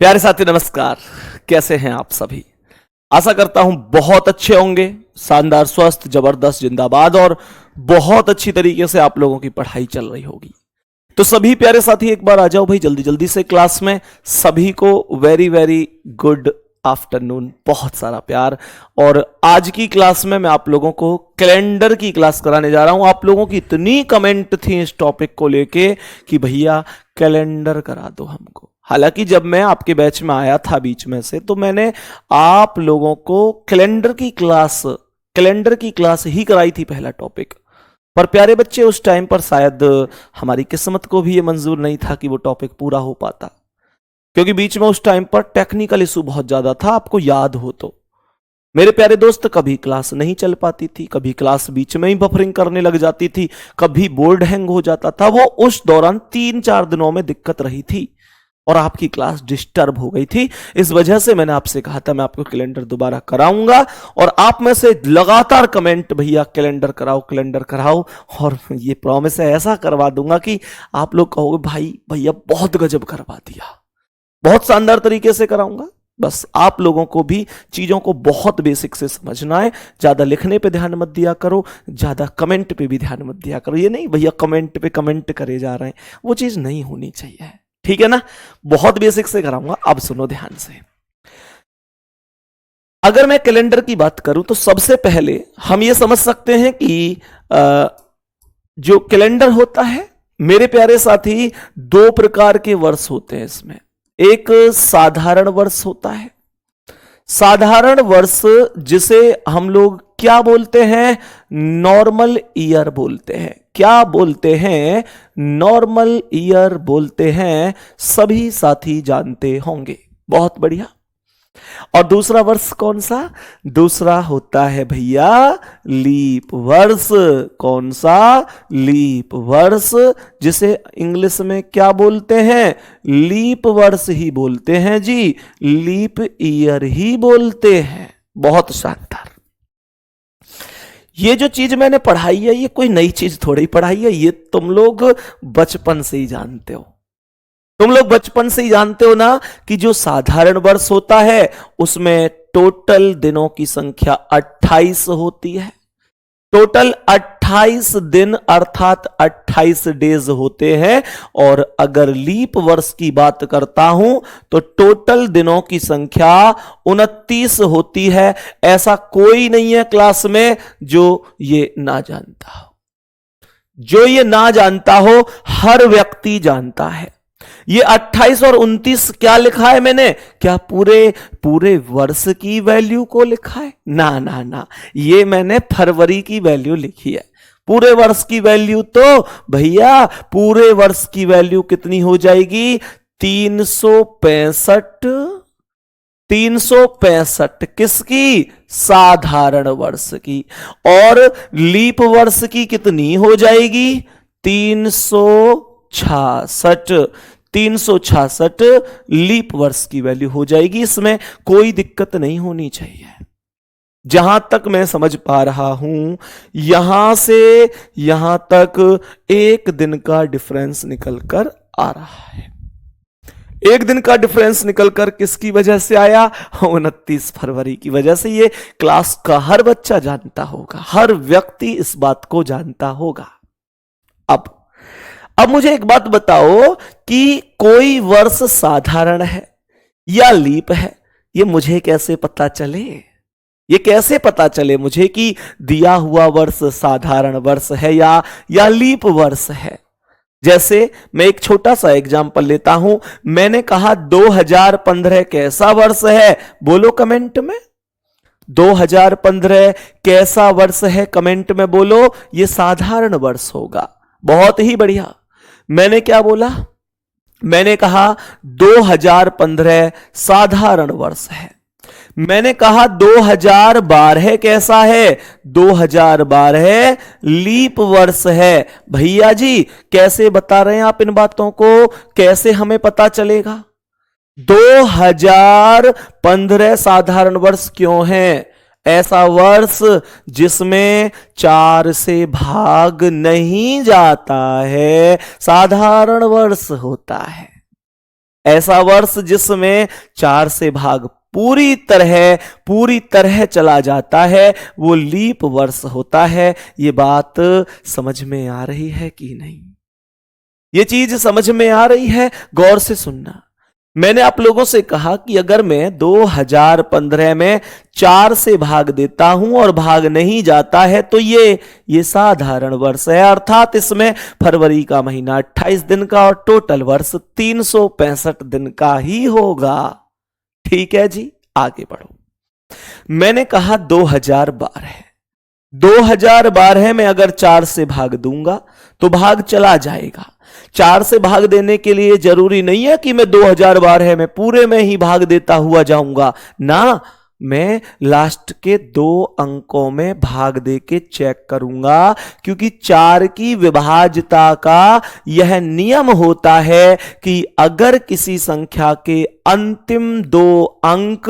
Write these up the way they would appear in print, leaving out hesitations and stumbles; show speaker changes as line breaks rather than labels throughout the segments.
प्यारे साथी नमस्कार। कैसे हैं आप सभी? आशा करता हूं बहुत अच्छे होंगे, शानदार, स्वस्थ, जबरदस्त, जिंदाबाद और बहुत अच्छी तरीके से आप लोगों की पढ़ाई चल रही होगी। तो सभी प्यारे साथी एक बार आ जाओ भाई जल्दी जल्दी से क्लास में। सभी को वेरी वेरी गुड आफ्टरनून, बहुत सारा प्यार। और आज की क्लास में मैं आप लोगों को कैलेंडर की क्लास कराने जा रहा हूं। आप लोगों की इतनी कमेंट थी इस टॉपिक को लेके कि भैया कैलेंडर करा दो हमको। हालांकि जब मैं आपके बैच में आया था बीच में से, तो मैंने आप लोगों को कैलेंडर की क्लास ही कराई थी पहला टॉपिक। पर प्यारे बच्चे, उस टाइम पर शायद हमारी किस्मत को भी ये मंजूर नहीं था कि वो टॉपिक पूरा हो पाता, क्योंकि बीच में उस टाइम पर टेक्निकल इशू बहुत ज्यादा था। आपको याद हो तो मेरे प्यारे दोस्त, कभी क्लास नहीं चल पाती थी, कभी क्लास बीच में ही बफरिंग करने लग जाती थी, कभी बोर्ड हैंग हो जाता था। वो उस दौरान 3-4 दिनों में दिक्कत रही थी और आपकी क्लास डिस्टर्ब हो गई थी। इस वजह से मैंने आपसे कहा था मैं आपको कैलेंडर दोबारा कराऊंगा। और आप में से लगातार कमेंट, भैया कैलेंडर कराओ, कैलेंडर कराओ। और ये प्रॉमिस है, ऐसा करवा दूंगा कि आप लोग कहोगे भाई भैया बहुत गजब करवा दिया, बहुत शानदार तरीके से कराऊंगा। बस आप लोगों को भी चीजों को बहुत बेसिक से समझना है। ज्यादा लिखने पे ध्यान मत दिया करो, ज्यादा कमेंट पे भी ध्यान मत दिया करो। ये नहीं भैया कमेंट पे कमेंट करे जा रहे हैं, वो चीज नहीं होनी चाहिए, ठीक है ना? बहुत बेसिक से कराऊंगा। अब सुनो ध्यान से। अगर मैं कैलेंडर की बात करूं तो सबसे पहले हम ये समझ सकते हैं कि जो कैलेंडर होता है, मेरे प्यारे साथी, 2 प्रकार के वर्ष होते हैं इसमें। एक साधारण वर्ष होता है। साधारण वर्ष जिसे हम लोग क्या बोलते हैं? नॉर्मल ईयर बोलते हैं। क्या बोलते हैं? नॉर्मल ईयर बोलते हैं। सभी साथी जानते होंगे। बहुत बढ़िया। और दूसरा वर्ष कौन सा? दूसरा होता है भैया लीप वर्ष। कौन सा? लीप वर्ष, जिसे इंग्लिश में क्या बोलते हैं? लीप वर्ष ही बोलते हैं जी, लीप ईयर ही बोलते हैं। बहुत शानदार। ये जो चीज मैंने पढ़ाई है, ये कोई नई चीज थोड़ी पढ़ाई है, ये तुम लोग बचपन से ही जानते हो। तुम लोग बचपन से ही जानते हो ना कि जो साधारण वर्ष होता है उसमें टोटल दिनों की संख्या 28 होती है। टोटल 28 दिन अर्थात 28 डेज होते हैं। और अगर लीप वर्ष की बात करता हूं तो टोटल दिनों की संख्या 29 होती है। ऐसा कोई नहीं है क्लास में जो ये ना जानता हो। जो ये ना जानता हो हर व्यक्ति जानता है। ये 28 और 29 क्या लिखा है मैंने? क्या पूरे पूरे वर्ष की वैल्यू को लिखा है? ना ना ना, ये मैंने फरवरी की वैल्यू लिखी है। पूरे वर्ष की वैल्यू तो भैया, पूरे वर्ष की वैल्यू कितनी हो जाएगी? 365। 365 किसकी? साधारण वर्ष की। और लीप वर्ष की कितनी हो जाएगी? 366। 366 लीप वर्ष की वैल्यू हो जाएगी। इसमें कोई दिक्कत नहीं होनी चाहिए। जहां तक मैं समझ पा रहा हूं, यहां से यहां तक 1 दिन का डिफरेंस निकलकर आ रहा है। 1 दिन का डिफरेंस निकलकर किसकी वजह से आया? 29 फरवरी की वजह से। ये क्लास का हर बच्चा जानता होगा, हर व्यक्ति इस बात को जानता होगा। अब मुझे एक बात बताओ कि कोई वर्ष साधारण है या लीप है, ये मुझे कैसे पता चले? ये कैसे पता चले मुझे कि दिया हुआ वर्ष साधारण वर्ष है या लीप वर्ष है? जैसे मैं एक छोटा सा एग्जांपल लेता हूं। मैंने कहा 2015 कैसा वर्ष है? बोलो कमेंट में। 2015 कैसा वर्ष है? कमेंट में बोलो। ये साधारण वर्ष होगा। बहुत ही बढ़िया। मैंने क्या बोला? मैंने कहा 2015 साधारण वर्ष है। मैंने कहा 2012 कैसा है? 2012 लीप वर्ष है। भैया जी कैसे बता रहे हैं आप इन बातों को? कैसे हमें पता चलेगा? 2015 साधारण वर्ष क्यों है? ऐसा वर्ष जिसमें 4 से भाग नहीं जाता है साधारण वर्ष होता है। ऐसा वर्ष जिसमें 4 से भाग पूरी तरह चला जाता है, वो लीप वर्ष होता है। ये बात समझ में आ रही है कि नहीं? ये चीज समझ में आ रही है? गौर से सुनना। मैंने आप लोगों से कहा कि अगर मैं 2015 में 4 से भाग देता हूं और भाग नहीं जाता है तो ये साधारण वर्ष है, अर्थात इसमें फरवरी का महीना 28 दिन का और टोटल वर्ष 365 दिन का ही होगा। ठीक है जी, आगे बढ़ो। मैंने कहा 2012 में अगर 4 से भाग दूंगा तो भाग चला जाएगा। 4 से भाग देने के लिए जरूरी नहीं है कि मैं 2012 में पूरे में ही भाग देता हुआ जाऊंगा ना, मैं लास्ट के 2 अंकों में भाग दे के चेक करूंगा, क्योंकि 4 की विभाज्यता का यह नियम होता है कि अगर किसी संख्या के अंतिम 2 अंक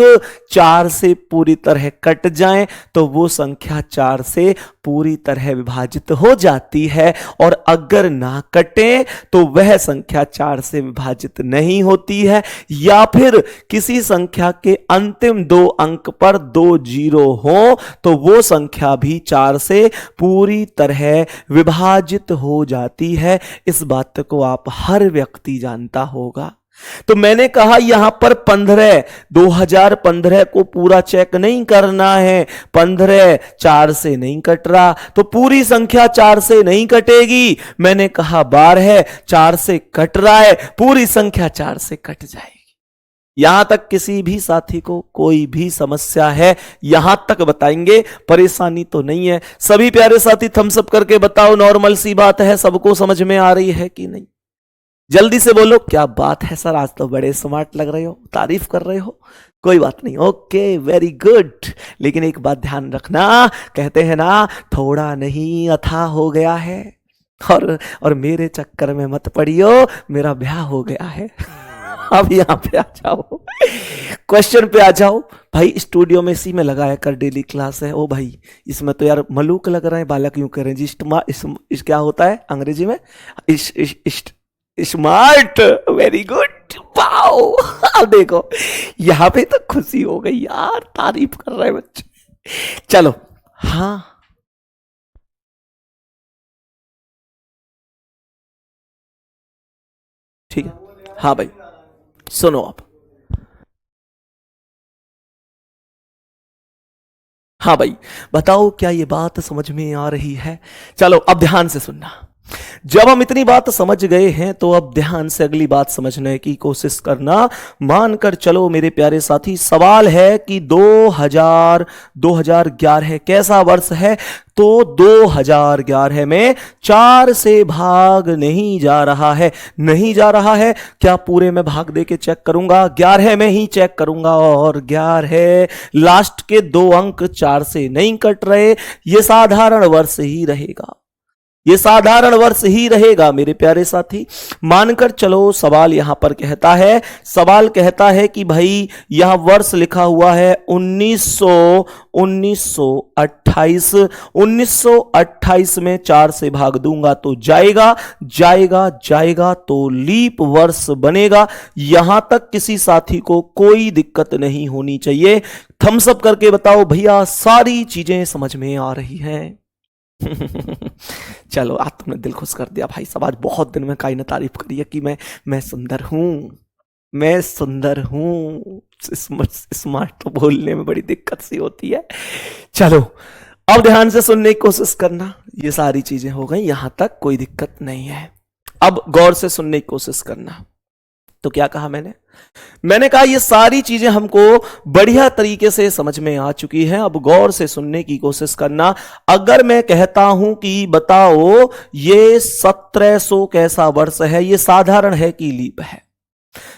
4 से पूरी तरह कट जाएं तो वो संख्या 4 से पूरी तरह विभाजित हो जाती है, और अगर ना कटे तो वह संख्या 4 से विभाजित नहीं होती है, या फिर किसी संख्या के अंतिम 2 अंक पर 2 जीरो हो तो वो संख्या भी 4 से पूरी तरह विभाजित हो जाती है। इस बात को आप हर व्यक्ति जानता होगा। तो मैंने कहा यहां पर 2015 को पूरा चेक नहीं करना है। 15 4 से नहीं कट रहा तो पूरी संख्या 4 से नहीं कटेगी। मैंने कहा 12 4 से कट रहा है, पूरी संख्या 4 से कट जाएगी। यहां तक किसी भी साथी को कोई भी समस्या है, यहां तक बताएंगे, परेशानी तो नहीं है। सभी प्यारे साथी थम्स अप करके बताओ, नॉर्मल सी बात है, सबको समझ में आ रही है कि नहीं? जल्दी से बोलो। क्या बात है सर, आज तो बड़े स्मार्ट लग रहे हो, तारीफ कर रहे हो। कोई बात नहीं, ओके, वेरी गुड। लेकिन एक बात ध्यान रखना, कहते हैं ना थोड़ा नहीं अथा हो गया है, और मेरे चक्कर में मत पड़ियो, मेरा ब्याह हो गया है। अब यहां पे आ जाओ, क्वेश्चन पे आ जाओ भाई। स्टूडियो में इसी में लगाया कर, डेली क्लास है। ओ भाई, इसमें तो यार मलूक लग रहे हैं, बालक यूं करें जी। इस क्या होता है अंग्रेजी में? Smart, very good, wow. अब देखो यहां पे तो खुशी हो गई यार, तारीफ कर रहे हैं बच्चे। चलो, हाँ ठीक है, हाँ भाई सुनो आप। हाँ भाई बताओ, क्या ये बात समझ में आ रही है? चलो अब ध्यान से सुनना। जब हम इतनी बात समझ गए हैं तो अब ध्यान से अगली बात समझने की कोशिश करना। मानकर चलो मेरे प्यारे साथी, सवाल है कि 2011 कैसा वर्ष है? तो 2011 में 4 से भाग नहीं जा रहा है। नहीं जा रहा है, क्या पूरे में भाग दे के चेक करूंगा? 11 में ही चेक करूंगा, और 11 लास्ट के 2 अंक 4 से नहीं कट रहे। ये साधारण वर्ष ही रहेगा, ये साधारण वर्ष ही रहेगा मेरे प्यारे साथी। मानकर चलो सवाल यहां पर कहता है, सवाल कहता है कि भाई यहां वर्ष लिखा हुआ है 1928। 1928 में 4 से भाग दूंगा तो जाएगा तो लीप वर्ष बनेगा। यहां तक किसी साथी को कोई दिक्कत नहीं होनी चाहिए। थम्स अप करके बताओ भैया, सारी चीजें समझ में आ रही हैं। चलो आज तुमने दिल खुश कर दिया भाई साहब। आज बहुत दिन में काई ने तारीफ करी है कि मैं सुंदर हूं, मैं सुंदर हूं। स्मार्ट तो बोलने में बड़ी दिक्कत सी होती है। चलो अब ध्यान से सुनने की कोशिश करना। ये सारी चीजें हो गई, यहां तक कोई दिक्कत नहीं है। अब गौर से सुनने की कोशिश करना। तो क्या कहा मैंने कहा ये सारी चीजें हमको बढ़िया तरीके से समझ में आ चुकी हैं। अब गौर से सुनने की कोशिश करना। अगर मैं कहता हूं कि बताओ ये 1700 कैसा वर्ष है, ये साधारण है कि लीप है?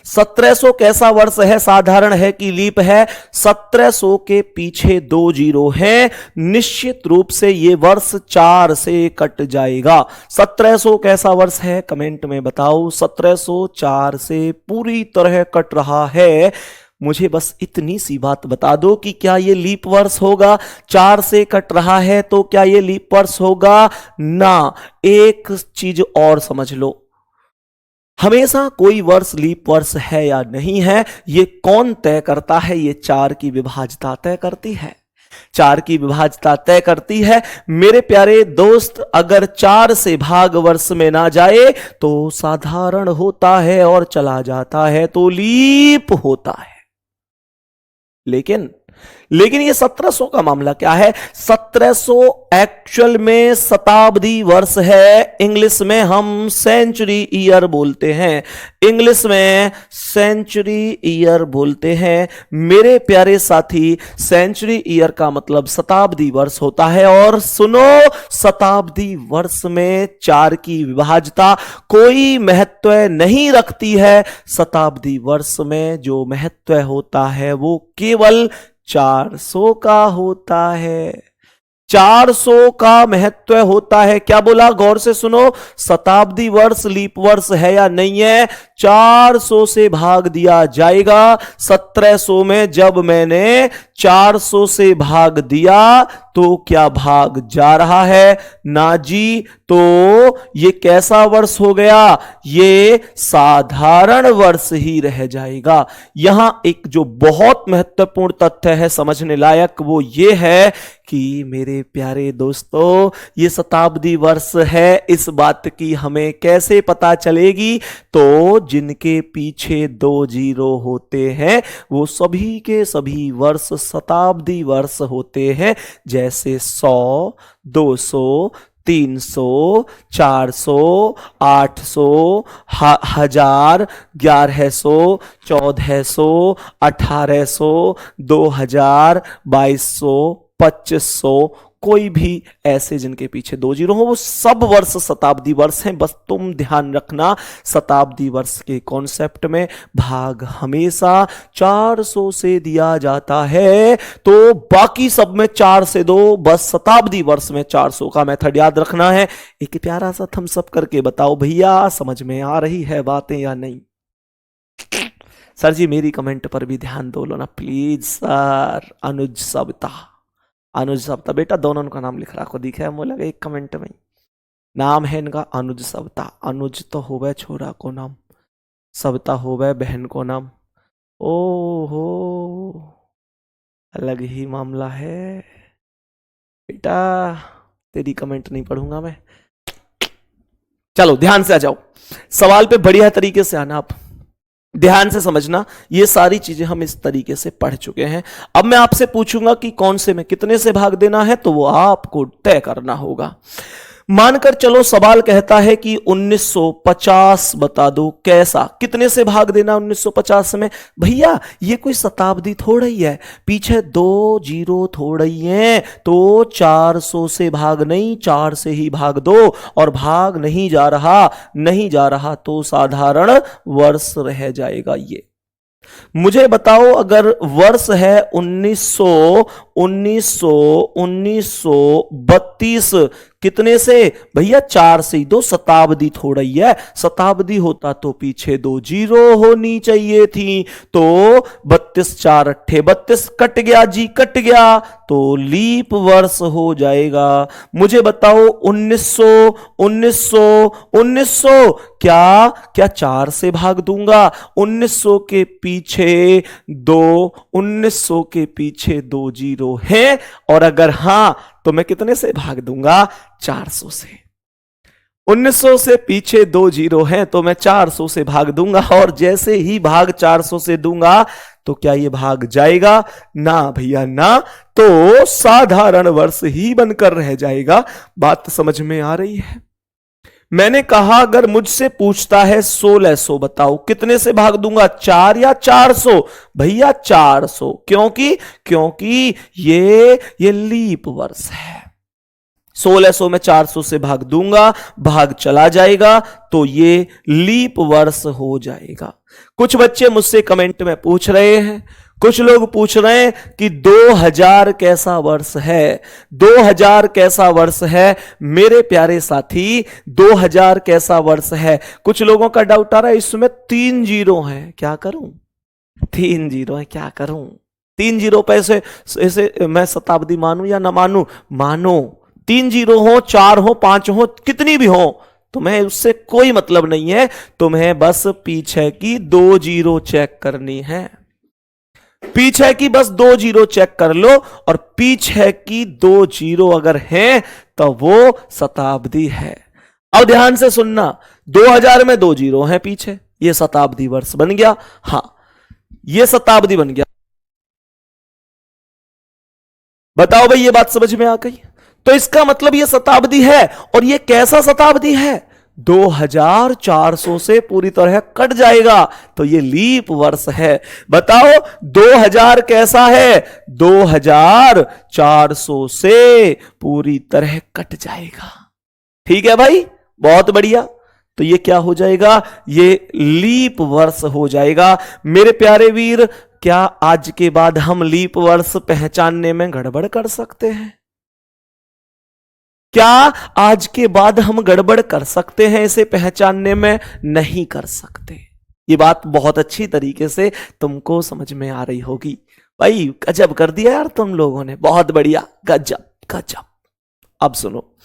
1700 कैसा वर्ष है, साधारण है कि लीप है? 1700 के पीछे 2 जीरो हैं, निश्चित रूप से ये वर्ष 4 से कट जाएगा। 1700 कैसा वर्ष है, कमेंट में बताओ। 1700 4 से पूरी तरह कट रहा है। मुझे बस इतनी सी बात बता दो कि क्या ये लीप वर्ष होगा? 4 से कट रहा है तो क्या ये लीप वर्ष होगा? ना। एक चीज और समझ लो, हमेशा कोई वर्ष लीप वर्ष है या नहीं है, ये कौन तय करता है? ये 4 की विभाज्यता तय करती है। 4 की विभाज्यता तय करती है। मेरे प्यारे दोस्त, अगर 4 से भाग वर्ष में ना जाए तो साधारण होता है, और चला जाता है तो लीप होता है। लेकिन ये 1700 का मामला क्या है? 1700 एक्चुअल में शताब्दी वर्ष है। इंग्लिश में हम सेंचुरी ईयर बोलते हैं। इंग्लिश में सेंचुरी ईयर बोलते हैं। मेरे प्यारे साथी, सेंचुरी ईयर का मतलब शताब्दी वर्ष होता है। और सुनो, शताब्दी वर्ष में 4 की विभाज्यता कोई महत्व नहीं रखती है। शताब्दी वर्ष में जो महत्व होता है वो केवल 400 का होता है। 400 का महत्व होता है। क्या बोला? गौर से सुनो, शताब्दी वर्ष लीप वर्ष है या नहीं है? 400 से भाग दिया जाएगा। 1700 में जब मैंने 400 से भाग दिया तो क्या भाग जा रहा है? ना जी। तो ये कैसा वर्ष हो गया? ये साधारण वर्ष ही रह जाएगा। यहां एक जो बहुत महत्वपूर्ण तथ्य है समझने लायक, वो ये है कि मेरे प्यारे दोस्तों, ये शताब्दी वर्ष है, इस बात की हमें कैसे पता चलेगी? तो जिनके पीछे 2 जीरो होते हैं वो सभी के सभी वर्ष शताब्दी वर्ष होते हैं। जैसे 100, 200, 300, 400, 800, 1000, 1100, 1400, 1800, 2000, 2200, 2500, कोई भी ऐसे जिनके पीछे 2 जीरो हो, वो सब वर्ष शताब्दी वर्ष हैं। बस तुम ध्यान रखना, शताब्दी वर्ष के कॉन्सेप्ट में भाग हमेशा 400 से दिया जाता है। तो बाकी सब में 4 से दो, बस शताब्दी वर्ष में 400 का मेथड याद रखना है। एक प्यारा सा थम्स अप करके बताओ भैया, समझ में आ रही है बातें या नहीं? सर जी मेरी कमेंट पर भी ध्यान दो लो ना प्लीज सर। अनुज सविता, अनुज सविता बेटा, दोनों का नाम लिख रखो, दिखे है मोला एक कमेंट में। नाम है इनका अनुज सविता। अनुज तो होवे छोरा को नाम, सविता होवे बहन को नाम। ओहो, अलग ही मामला है बेटा, तेरी कमेंट नहीं पढ़ूंगा मैं। चलो ध्यान से आ जाओ, सवाल पे बढ़िया तरीके से आना। आप ध्यान से समझना, ये सारी चीजें हम इस तरीके से पढ़ चुके हैं। अब मैं आपसे पूछूंगा कि कौन से में कितने से भाग देना है, तो वो आपको तय करना होगा। मानकर चलो सवाल कहता है कि 1950 बता दो कैसा, कितने से भाग देना 1950 में? भैया ये कोई शताब्दी थोड़ा ही है, पीछे 2 जीरो थोड़ा ही है, तो 400 से भाग नहीं, 4 से ही भाग दो। और भाग नहीं जा रहा तो साधारण वर्ष रह जाएगा। ये मुझे बताओ, अगर वर्ष है 1932, कितने से? भैया 4 से ही दो, शताब्दी थोड़ा ही है। शताब्दी होता तो पीछे 2 जीरो होनी चाहिए थी। तो 32 4 अट्ठे 32, कट गया जी, कट गया, तो लीप वर्ष हो जाएगा। मुझे बताओ 1900 क्या 4 से भाग दूंगा? 1900 के पीछे 2 जीरो है, और अगर हां तो मैं कितने से भाग दूंगा? 400 से। 1900 से पीछे 2 जीरो हैं तो मैं 400 से भाग दूंगा, और जैसे ही भाग 400 से दूंगा तो क्या ये भाग जाएगा? ना भैया ना, तो साधारण वर्ष ही बनकर रह जाएगा। बात समझ में आ रही है? मैंने कहा अगर मुझसे पूछता है 1600 बताओ कितने से भाग दूंगा, 4 या 400? भैया 400, क्योंकि ये लीप वर्ष है। 1600 में 400 से भाग दूंगा, भाग चला जाएगा तो ये लीप वर्ष हो जाएगा। कुछ बच्चे मुझसे कमेंट में पूछ रहे हैं, कुछ लोग पूछ रहे हैं कि 2000 कैसा वर्ष है, 2000 कैसा वर्ष है? मेरे प्यारे साथी 2000 कैसा वर्ष है? कुछ लोगों का डाउट आ रहा है इसमें 3 जीरो हैं, क्या करूं? 3 जीरो है, क्या करूं? 3 जीरो पे ऐसे मैं शताब्दी मानूं या ना मानूं? मानो 3 जीरो हो, 4 हो, 5 हो, कितनी भी हो, तुम्हें उससे कोई मतलब नहीं है, तुम्हें बस पीछे की 2 जीरो चेक करनी है। पीछे की बस 2 जीरो चेक कर लो, और पीछे की 2 जीरो अगर हैं तो वो शताब्दी है। अब ध्यान से सुनना, 2000 में 2 जीरो हैं पीछे, ये शताब्दी वर्ष बन गया। हां, ये शताब्दी बन गया। बताओ भाई, ये बात समझ में आ गई? तो इसका मतलब ये शताब्दी है, और ये कैसा शताब्दी है? 2400 से पूरी तरह कट जाएगा, तो ये लीप वर्ष है। बताओ 2000 कैसा है? 2400 से पूरी तरह कट जाएगा। ठीक है भाई, बहुत बढ़िया। तो ये क्या हो जाएगा? ये लीप वर्ष हो जाएगा। मेरे प्यारे वीर, क्या आज के बाद हम लीप वर्ष पहचानने में गड़बड़ कर सकते हैं? क्या आज के बाद हम गड़बड़ कर सकते हैं इसे पहचानने में? नहीं कर सकते। ये बात बहुत अच्छी तरीके से तुमको समझ में आ रही होगी। भाई गजब कर दिया यार तुम लोगों ने, बहुत बढ़िया, गजब गजब। अब सुनो,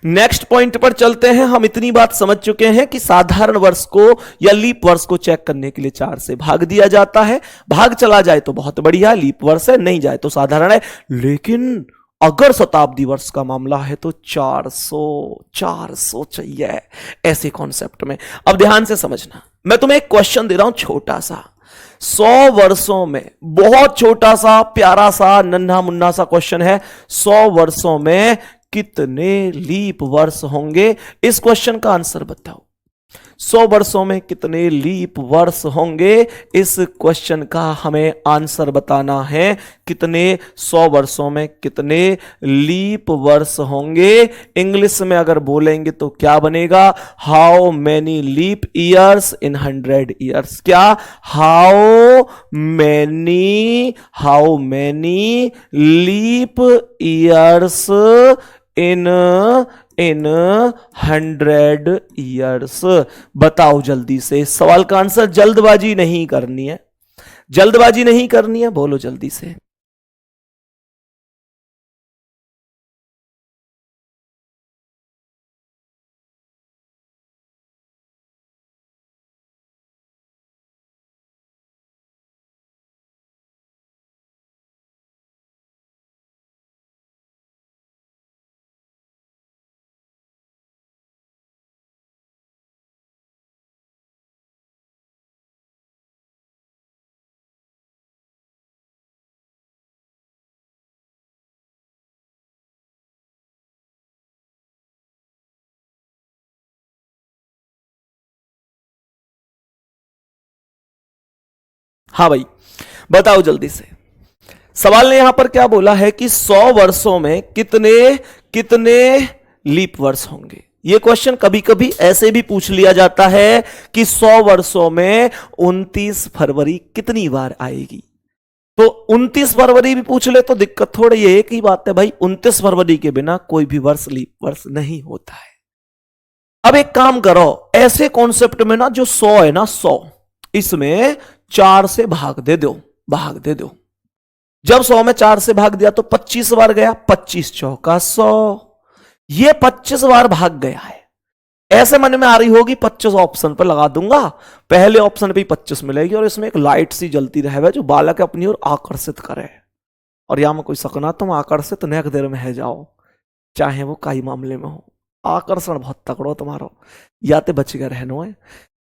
नेक्स्ट पॉइंट पर चलते हैं। हम इतनी बात समझ चुके हैं कि साधारण वर्ष को या लीप वर्ष को चेक करने के लिए 4 से भाग दिया जाता है। भाग चला जाए तो बहुत बढ़िया, लीप वर्ष है, नहीं जाए तो साधारण है। लेकिन अगर शताब्दी वर्ष का मामला है तो 400 चाहिए ऐसे कॉन्सेप्ट में। अब ध्यान से समझना, मैं तुम्हें एक क्वेश्चन दे रहा हूं छोटा सा। 100 वर्षों में, बहुत छोटा सा प्यारा सा नन्हा मुन्ना सा क्वेश्चन है, 100 वर्षों में कितने लीप वर्ष होंगे? इस क्वेश्चन का आंसर बताओ। 100 वर्षों में कितने लीप वर्ष होंगे? इस क्वेश्चन का हमें आंसर बताना है। कितने 100 वर्षों में कितने लीप वर्ष होंगे? इंग्लिश में अगर बोलेंगे तो क्या बनेगा? How many leap years in 100 years. क्या? How many leap years in 100 years. बताओ जल्दी से, इस सवाल का आंसर। जल्दबाजी नहीं करनी है, जल्दबाजी नहीं करनी है, बोलो जल्दी से। हाँ भाई, बताओ जल्दी से। सवाल ने यहां पर क्या बोला है कि 100 वर्षों में कितने कितने लीप वर्ष होंगे। यह क्वेश्चन कभी कभी ऐसे भी पूछ लिया जाता है कि 100 वर्षों में 29 फरवरी कितनी बार आएगी। तो 29 फरवरी भी पूछ ले तो दिक्कत थोड़ी है। एक ही बात है भाई, 29 फरवरी के बिना कोई भी वर्ष लीप वर्ष नहीं होता है। अब एक काम करो, ऐसे कॉन्सेप्ट में ना जो 100 है ना, 100 इसमें 4 से भाग दे दो, भाग दे दो। जब 100 में 4 से भाग दिया तो 25 बार गया, 25 चौका 100, ये 25 बार भाग गया है। ऐसे मन में आ रही होगी 25 ऑप्शन पर लगा दूंगा, पहले ऑप्शन पे 25 मिलेगी और इसमें एक लाइट सी जलती रहे जो बालक अपनी ओर आकर्षित करे। और यहां में कोई सकना, तुम आकर्षित नेक देर में है जाओ, चाहे वो काई मामले में हो, आकर्षण बहुत तकड़ो तुम्हारो, या ते बच गए रहनो है।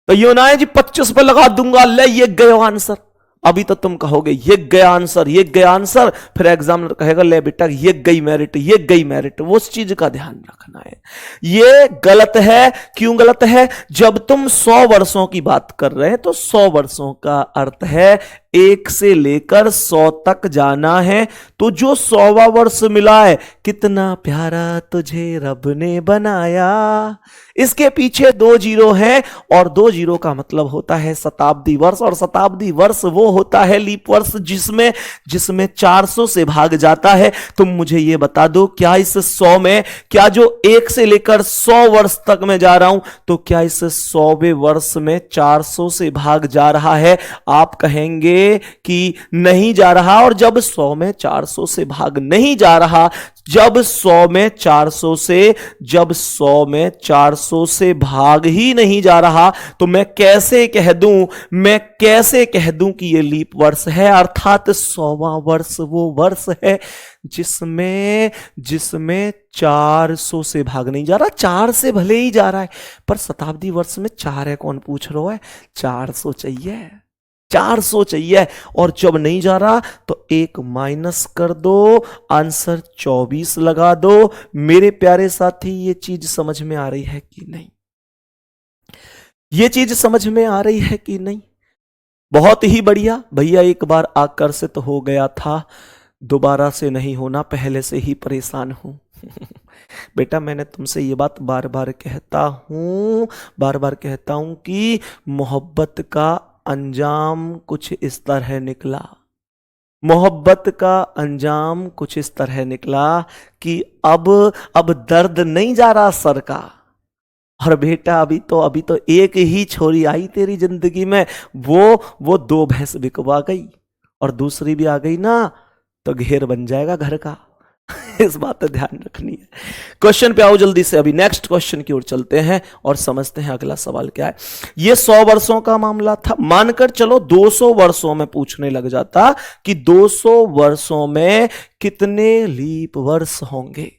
तो ये ना है जी 25 पे लगा दूंगा, ले ये गयो आंसर। अभी तो तुम कहोगे ये गया आंसर, ये गया आंसर, फिर एग्जामिनर कहेगा ले बेटा ये गई मेरिट, ये गई मेरिट। वो उस चीज का ध्यान रखना है। ये गलत है। क्यों गलत है? जब तुम 100 वर्षों की बात कर रहे हैं तो 100 वर्षों का अर्थ है 1 से लेकर 100 तक जाना है। तो जो 100वां वर्ष मिला है, कितना प्यारा तुझे रब ने बनाया, इसके पीछे 2 जीरो हैं और 2 जीरो का मतलब होता है शताब्दी वर्ष। और शताब्दी वर्ष वो होता है लीप वर्ष जिसमें 400 से भाग जाता है। तुम मुझे ये बता दो, क्या इस 100 में, क्या जो 1 से लेकर 100 वर्ष तक मैं जा रहा हूं, तो क्या इस 100वें वर्ष में 400 से भाग जा रहा है? आप कहेंगे कि नहीं जा रहा, और जब 100 में 400 से भाग नहीं जा रहा, जब 100 में 400 से भाग ही नहीं जा रहा, तो मैं कैसे कह दूं कि ये लीप वर्ष है, अर्थात 100वां वर्ष वो वर्ष है जिसमें 400 से भाग नहीं जा रहा। 4 से भले ही जा रहा है, पर शताब्दी वर्ष में 4 है, कौन पूछ रहा है, 400 चाहिए, 400 चाहिए। और जब नहीं जा रहा तो 1 माइनस कर दो, आंसर 24 लगा दो। मेरे प्यारे साथी, ये चीज समझ में आ रही है कि नहीं? ये चीज समझ में आ रही है कि नहीं? बहुत ही बढ़िया भैया, एक बार आकर्षित हो गया था, दोबारा से नहीं होना, पहले से ही परेशान हूं। बेटा, मैंने तुमसे ये बात बार बार कहता हूं कि मोहब्बत का अंजाम कुछ इस तरह निकला, मोहब्बत का अंजाम कुछ इस तरह निकला कि अब दर्द नहीं जा रहा सर का। और बेटा, अभी तो एक ही छोरी आई तेरी जिंदगी में, वो 2 भैंस बिकवा गई, और दूसरी भी आ गई ना तो घेर बन जाएगा घर का। इस बात पर ध्यान रखनी है। क्वेश्चन पे आओ जल्दी से, अभी नेक्स्ट क्वेश्चन की ओर चलते हैं और समझते हैं अगला सवाल क्या है। ये 100 वर्षों का मामला था, मानकर चलो 200 वर्षों में पूछने लग जाता कि 200 वर्षों में कितने लीप वर्ष होंगे।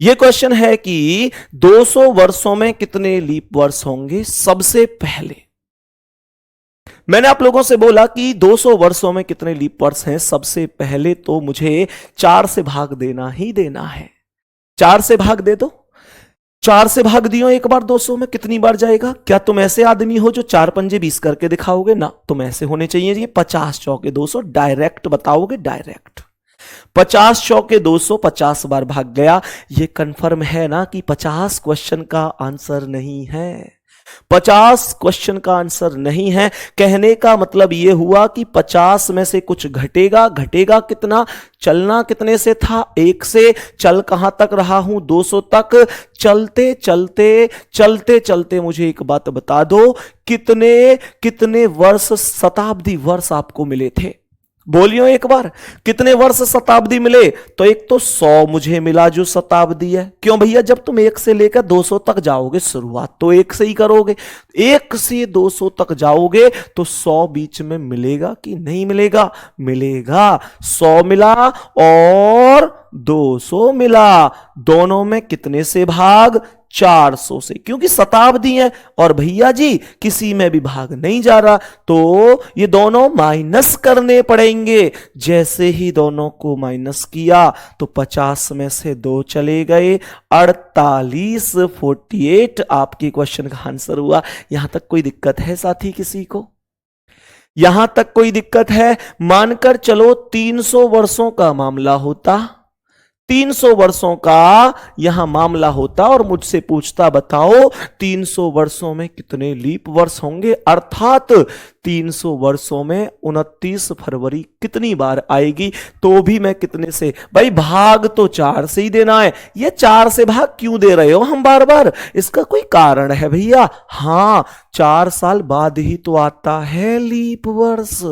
ये क्वेश्चन है कि 200 वर्षों में कितने लीप वर्ष होंगे। सबसे पहले मैंने आप लोगों से बोला कि 200 वर्षों में कितने लीप वर्ष हैं। सबसे पहले तो मुझे 4 से भाग देना ही देना है। 4 से भाग दे दो, 4 से भाग दियो एक बार 200 में, कितनी बार जाएगा? क्या तुम ऐसे आदमी हो जो 4 पंजे 20 करके दिखाओगे? ना, तुम ऐसे होने चाहिए 50 चौके 200, डायरेक्ट बताओगे, डायरेक्ट 50 चौके 200, 50 बार भाग गया। ये कंफर्म है ना कि 50 क्वेश्चन का आंसर नहीं है, 50 क्वेश्चन का आंसर नहीं है। कहने का मतलब यह हुआ कि 50 में से कुछ घटेगा। घटेगा कितना? चलना कितने से था? 1 से। चल कहां तक रहा हूं? 200 तक। चलते चलते चलते चलते मुझे एक बात बता दो, कितने वर्ष, शताब्दी वर्ष आपको मिले थे? बोलियो एक बार, कितने वर्ष शताब्दी मिले? तो एक तो 100 मुझे मिला जो शताब्दी है। क्यों भैया? जब तुम 1 से लेकर 200 तक जाओगे, शुरुआत तो 1 से ही करोगे, 1 से 200 तक जाओगे तो 100 बीच में मिलेगा कि नहीं मिलेगा? मिलेगा। 100 मिला और 200 मिला, दोनों में कितने से भाग? 400 से, क्योंकि शताब्दी है और भैया जी किसी में भी भाग नहीं जा रहा, तो ये दोनों माइनस करने पड़ेंगे। जैसे ही दोनों को माइनस किया तो 50 में से 2 चले गए, 48, 48 आपके क्वेश्चन का आंसर हुआ। यहां तक कोई दिक्कत है साथी किसी को? यहां तक कोई दिक्कत है? मानकर चलो 300 वर्षों का मामला होता, 300 वर्षों का यहां मामला होता और मुझसे पूछता बताओ 300 वर्षों में कितने लीप वर्ष होंगे, अर्थात 300 वर्षों में 29 फरवरी कितनी बार आएगी, तो भी मैं कितने से? भाई भाग तो 4 से ही देना है। ये 4 से भाग क्यों दे रहे हो हम बार बार? इसका कोई कारण है भैया? हां, 4 साल बाद ही तो आता है लीप वर्ष।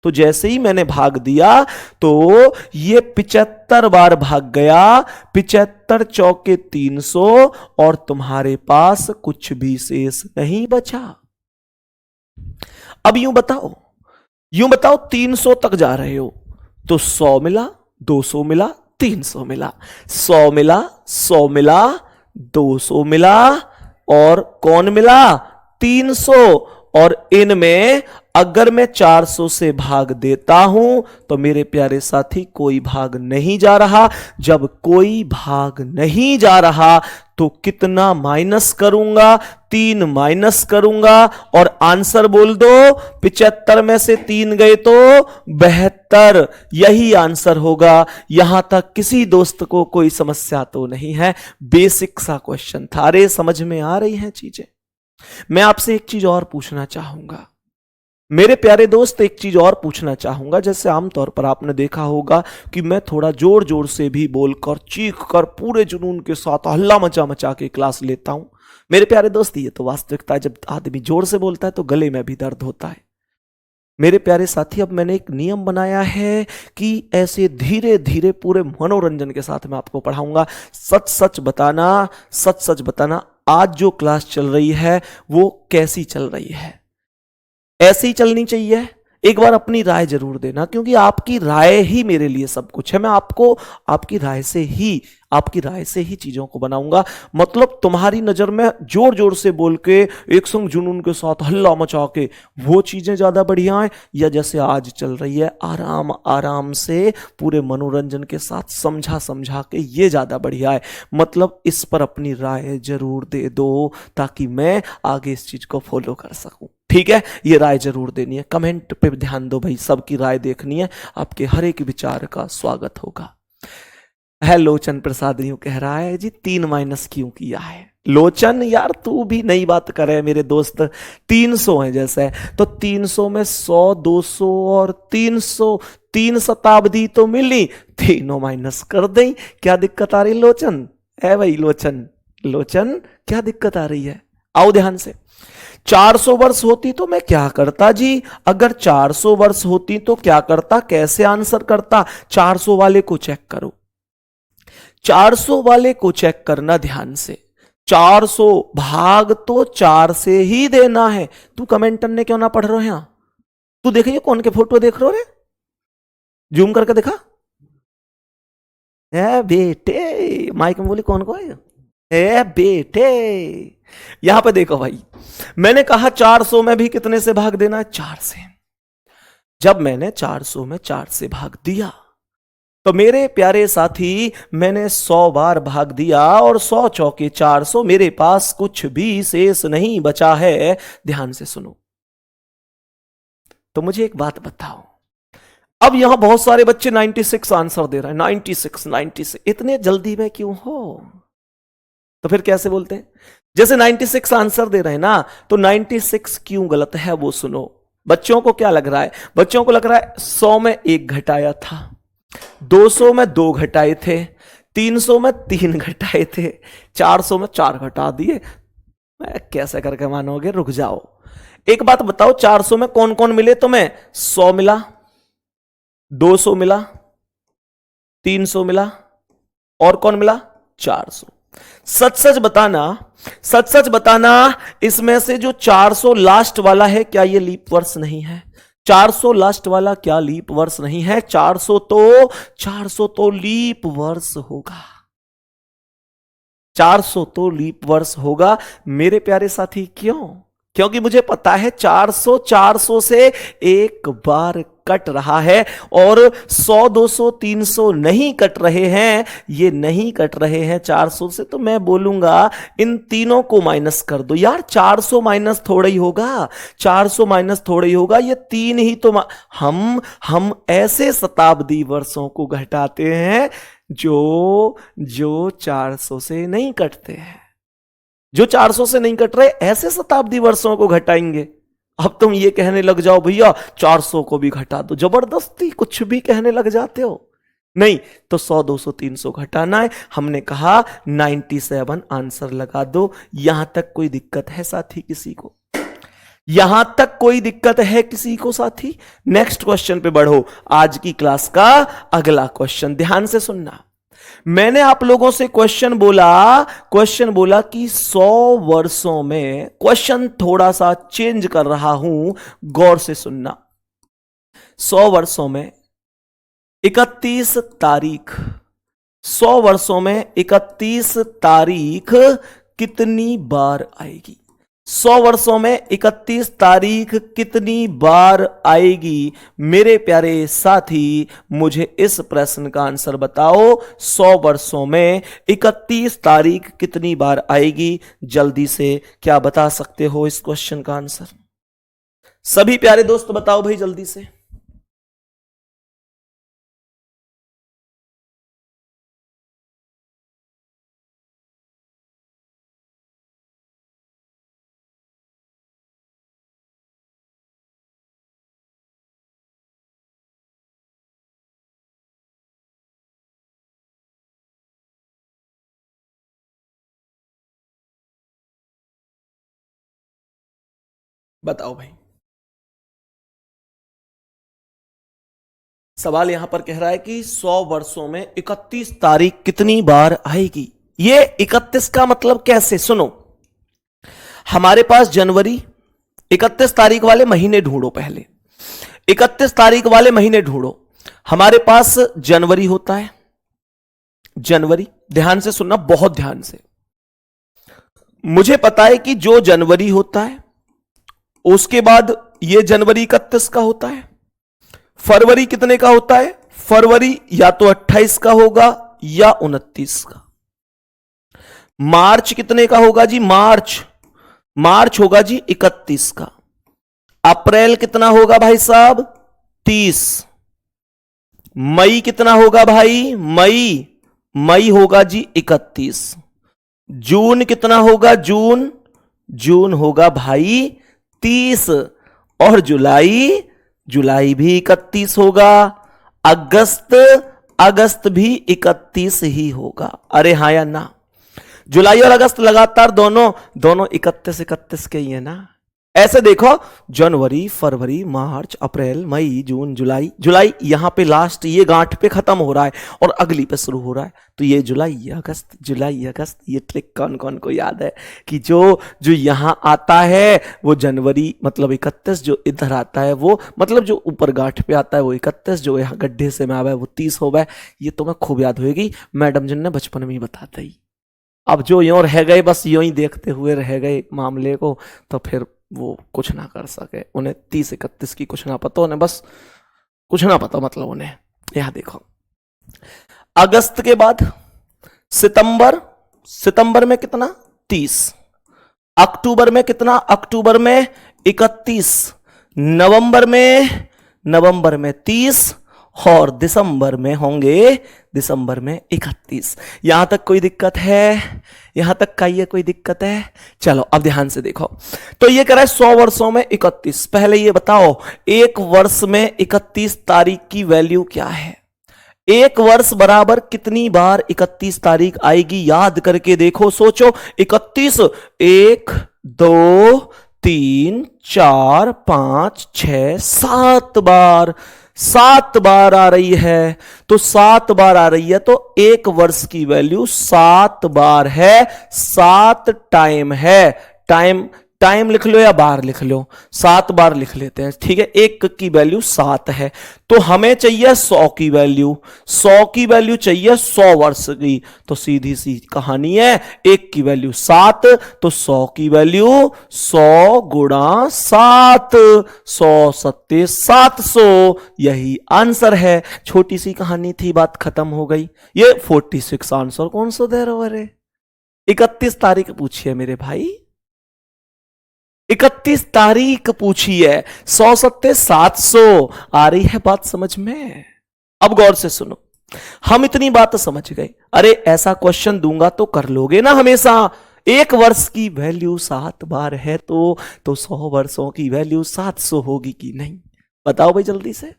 तो जैसे ही मैंने भाग दिया तो ये 75 बार भाग गया, 75 चौके 300, और तुम्हारे पास कुछ भी शेष नहीं बचा। अब यूं बताओ 300 तक जा रहे हो तो 100 मिला, 200 मिला, 300 मिला, 100 मिला, 100 मिला, 200 मिला, और कौन मिला? 300। और इनमें अगर मैं 400 से भाग देता हूं तो मेरे प्यारे साथी कोई भाग नहीं जा रहा। जब कोई भाग नहीं जा रहा तो कितना माइनस करूंगा? 3 माइनस करूंगा और आंसर बोल दो। 75 में से 3 गए तो 72, यही आंसर होगा। यहां तक किसी दोस्त को कोई समस्या तो नहीं है? बेसिक सा क्वेश्चन था। अरे समझ में आ रही हैं चीजें? मैं आपसे एक चीज और पूछना चाहूंगा मेरे प्यारे दोस्त, एक चीज और पूछना चाहूंगा। जैसे आमतौर पर आपने देखा होगा कि मैं थोड़ा जोर जोर से भी बोलकर, चीख कर, पूरे जुनून के साथ हल्ला मचा मचा के क्लास लेता हूं। मेरे प्यारे दोस्त, ये तो वास्तविकता है। जब आदमी जोर से बोलता है तो गले में भी दर्द होता है। मेरे प्यारे साथी, अब मैंने एक नियम बनाया है कि ऐसे धीरे धीरे पूरे मनोरंजन के साथ मैं आपको पढ़ाऊंगा। सच सच बताना, सच सच बताना, आज जो क्लास चल रही है वो कैसी चल रही है? ऐसे ही चलनी चाहिए? एक बार अपनी राय जरूर देना, क्योंकि आपकी राय ही मेरे लिए सब कुछ है। मैं आपको आपकी राय से ही चीजों को बनाऊंगा। मतलब तुम्हारी नजर में जोर जोर से बोल के, एक संग जुनून के साथ हल्ला मचा के, वो चीजें ज्यादा बढ़िया है, या जैसे आज चल रही है आराम आराम से पूरे मनोरंजन के साथ समझा समझा के, ये ज्यादा बढ़िया है? मतलब इस पर अपनी राय जरूर दे दो, ताकि मैं आगे इस चीज को फॉलो कर सकूं। ठीक है, ये राय जरूर देनी है, कमेंट पे ध्यान दो भाई, सबकी राय देखनी है, आपके हर एक विचार का स्वागत होगा। है लोचन प्रसाद यूं कह रहा है जी, 3 - क्यों किया है? लोचन यार, तू भी नई बात करे मेरे दोस्त। 300 है जैसे, तो 300 में 100, 200 और 300, 3 शताब्दी तो मिली, तीनों माइनस कर दें। क्या दिक्कत आ रही लोचन? है भाई लोचन, लोचन क्या दिक्कत आ रही है? आओ ध्यान से। 400 वर्ष होती तो मैं क्या करता जी? अगर 400 वर्ष होती तो क्या करता, कैसे आंसर करता? 400 वाले को चेक करो, 400 वाले को चेक करना ध्यान से। 400 भाग तो 4 से ही देना है। तू कमेंट करने क्यों ना पढ़ रहे हो यहां? तू देखिए कौन के फोटो देख रहे हो रे? जूम करके दिखा। है बेटे, माइक में बोली कौन को है? ए बेटे, यहां पे देखो भाई, मैंने कहा 400 में भी कितने से भाग देना है? 4 से। जब मैंने 400 में 4 से भाग दिया, तो मेरे प्यारे साथी, मैंने 100 बार भाग दिया, और 100 चौके 400, मेरे पास कुछ भी शेष नहीं बचा है। ध्यान से सुनो। तो मुझे एक बात बताओ, अब यहां बहुत सारे बच्चे 96 आंसर दे रहे हैं, 96 96, इतने जल्दी में क्यों हो? तो फिर कैसे बोलते हैं? जैसे 96 आंसर दे रहे हैं ना, तो 96 क्यों गलत है वो सुनो। बच्चों को क्या लग रहा है? बच्चों को लग रहा है 100 में 1 घटाया था, 200 में 2 घटाए थे, 300 में 3 घटाए थे, 400 में 4 घटा दिए। मैं कैसे करके मानोगे? रुक जाओ। एक बात बताओ, 400 में कौन कौन मिले तुम्हें? 100 मिला, 200 मिला, 300 मिला, और कौन मिला? 400। सच सच बताना, सच सच बताना, इसमें से जो 400 लास्ट वाला है, क्या ये लीप वर्ष नहीं है? 400 लास्ट वाला क्या लीप वर्ष नहीं है? 400 तो लीप वर्ष होगा, 400 तो लीप वर्ष होगा मेरे प्यारे साथी। क्यों? क्योंकि मुझे पता है 400 400 से एक बार कट रहा है, और 100 200 300 नहीं कट रहे हैं, ये नहीं कट रहे हैं 400 से। तो मैं बोलूंगा इन तीनों को माइनस कर दो यार। 400 माइनस थोड़ा ही होगा, 400 माइनस थोड़ा ही होगा, ये तीन ही तो हम ऐसे शताब्दी वर्षों को घटाते हैं जो जो 400 से नहीं कटते हैं। जो 400 से नहीं कट रहे, ऐसे शताब्दी वर्षों को घटाएंगे। अब तुम ये कहने लग जाओ भैया 400 को भी घटा दो, जबरदस्ती कुछ भी कहने लग जाते हो। नहीं, तो 100 200 300 घटाना है। हमने कहा 97 आंसर लगा दो। यहां तक कोई दिक्कत है साथी किसी को? यहां तक कोई दिक्कत है किसी को साथी? नेक्स्ट क्वेश्चन पे बढ़ो। आज की क्लास का अगला क्वेश्चन ध्यान से सुनना। मैंने आप लोगों से क्वेश्चन बोला कि 100 वर्षों में, क्वेश्चन थोड़ा सा चेंज कर रहा हूं, गौर से सुनना। 100 वर्षों में 31 तारीख, 100 वर्षों में 31 तारीख कितनी बार आएगी? 100 वर्षों में 31 तारीख कितनी बार आएगी? मेरे प्यारे साथी, मुझे इस प्रश्न का आंसर बताओ। 100 वर्षों में 31 तारीख कितनी बार आएगी? जल्दी से क्या बता सकते हो इस क्वेश्चन का आंसर? सभी प्यारे दोस्त बताओ भाई जल्दी से। बताओ भाई। सवाल यहां पर कह रहा है कि 100 वर्षों में 31 तारीख कितनी बार आएगी। ये 31 का मतलब कैसे, सुनो। हमारे पास जनवरी, 31 तारीख वाले महीने ढूंढो, पहले 31 तारीख वाले महीने ढूंढो। हमारे पास जनवरी होता है, जनवरी, ध्यान से सुनना, बहुत ध्यान से। मुझे पता है कि जो जनवरी होता है उसके बाद ये जनवरी 31 का होता है। फरवरी कितने का होता है? फरवरी या तो 28 का होगा या 29 का। मार्च कितने का होगा जी? मार्च होगा जी 31 का। अप्रैल कितना होगा भाई साहब? 30। मई कितना होगा भाई? मई होगा जी 31। जून कितना होगा? जून होगा भाई 30। और जुलाई भी 31 होगा। अगस्त भी 31 ही होगा। अरे हाँ या ना? जुलाई और अगस्त लगातार दोनों 31 के ही है ना। ऐसे देखो, जनवरी, फरवरी, मार्च, अप्रैल, मई, जून, जुलाई यहां पे लास्ट, ये गांठ पे खत्म हो रहा है और अगली पे शुरू हो रहा है। तो ये जुलाई अगस्त, ये ट्रिक कौन कौन को याद है कि जो यहां आता है वो जनवरी मतलब 31, जो इधर आता है वो मतलब जो ऊपर गांठ पे आता है वो 31, जो यहां गड्ढे से में आवा है वो 30 हो गए। ये तुम्हें खूब याद होगी, मैडम जिन ने बचपन में ही बताता ही। अब जो यूं रह गए, बस यूं ही देखते हुए रह गए मामले को, तो फिर वो कुछ ना कर सके। उन्हें 30-31 की कुछ ना पता, उन्हें बस कुछ ना पता, मतलब उन्हें। यहां देखो, अगस्त के बाद सितंबर में कितना? 30। अक्टूबर में कितना? अक्टूबर में 31। नवंबर में 30 और दिसंबर में होंगे 31। यहां तक कोई दिक्कत है? यहां तक का ये कोई दिक्कत है? चलो अब ध्यान से देखो। तो ये कह रहा है 100 वर्षों में 31। पहले ये बताओ, एक वर्ष में 31 तारीख की वैल्यू क्या है? एक वर्ष बराबर कितनी बार 31 तारीख आएगी? याद करके देखो, सोचो। 31 1 2 3 4 5 6 7 बार, 7 बार आ रही है। तो 7 बार आ रही है तो एक वर्ष की वैल्यू 7 बार है, 7 टाइम है। टाइम लिख लो या बार लिख लो, 7 बार लिख लेते हैं, ठीक है। एक की वैल्यू 7 है, तो हमें चाहिए 100 की वैल्यू। 100 की वैल्यू चाहिए 100 वर्ष की। तो सीधी सी कहानी है, एक की वैल्यू 7, तो 100 की वैल्यू 100 गुणा 7, 100 सत्ते 700, यही आंसर है। छोटी सी कहानी थी, बात खत्म हो गई। ये 46 आंसर कौन सा दे रहे हो? अरे 31 तारीख पूछिए मेरे भाई, 31 तारीख पूछी है। 100 सत्ते 700, आ रही है बात समझ में? अब गौर से सुनो, हम इतनी बात समझ गए। अरे ऐसा क्वेश्चन दूंगा तो कर लोगे ना हमेशा। एक वर्ष की वैल्यू 7 बार है तो 100 वर्षों की वैल्यू 700 होगी कि नहीं? बताओ भाई जल्दी से।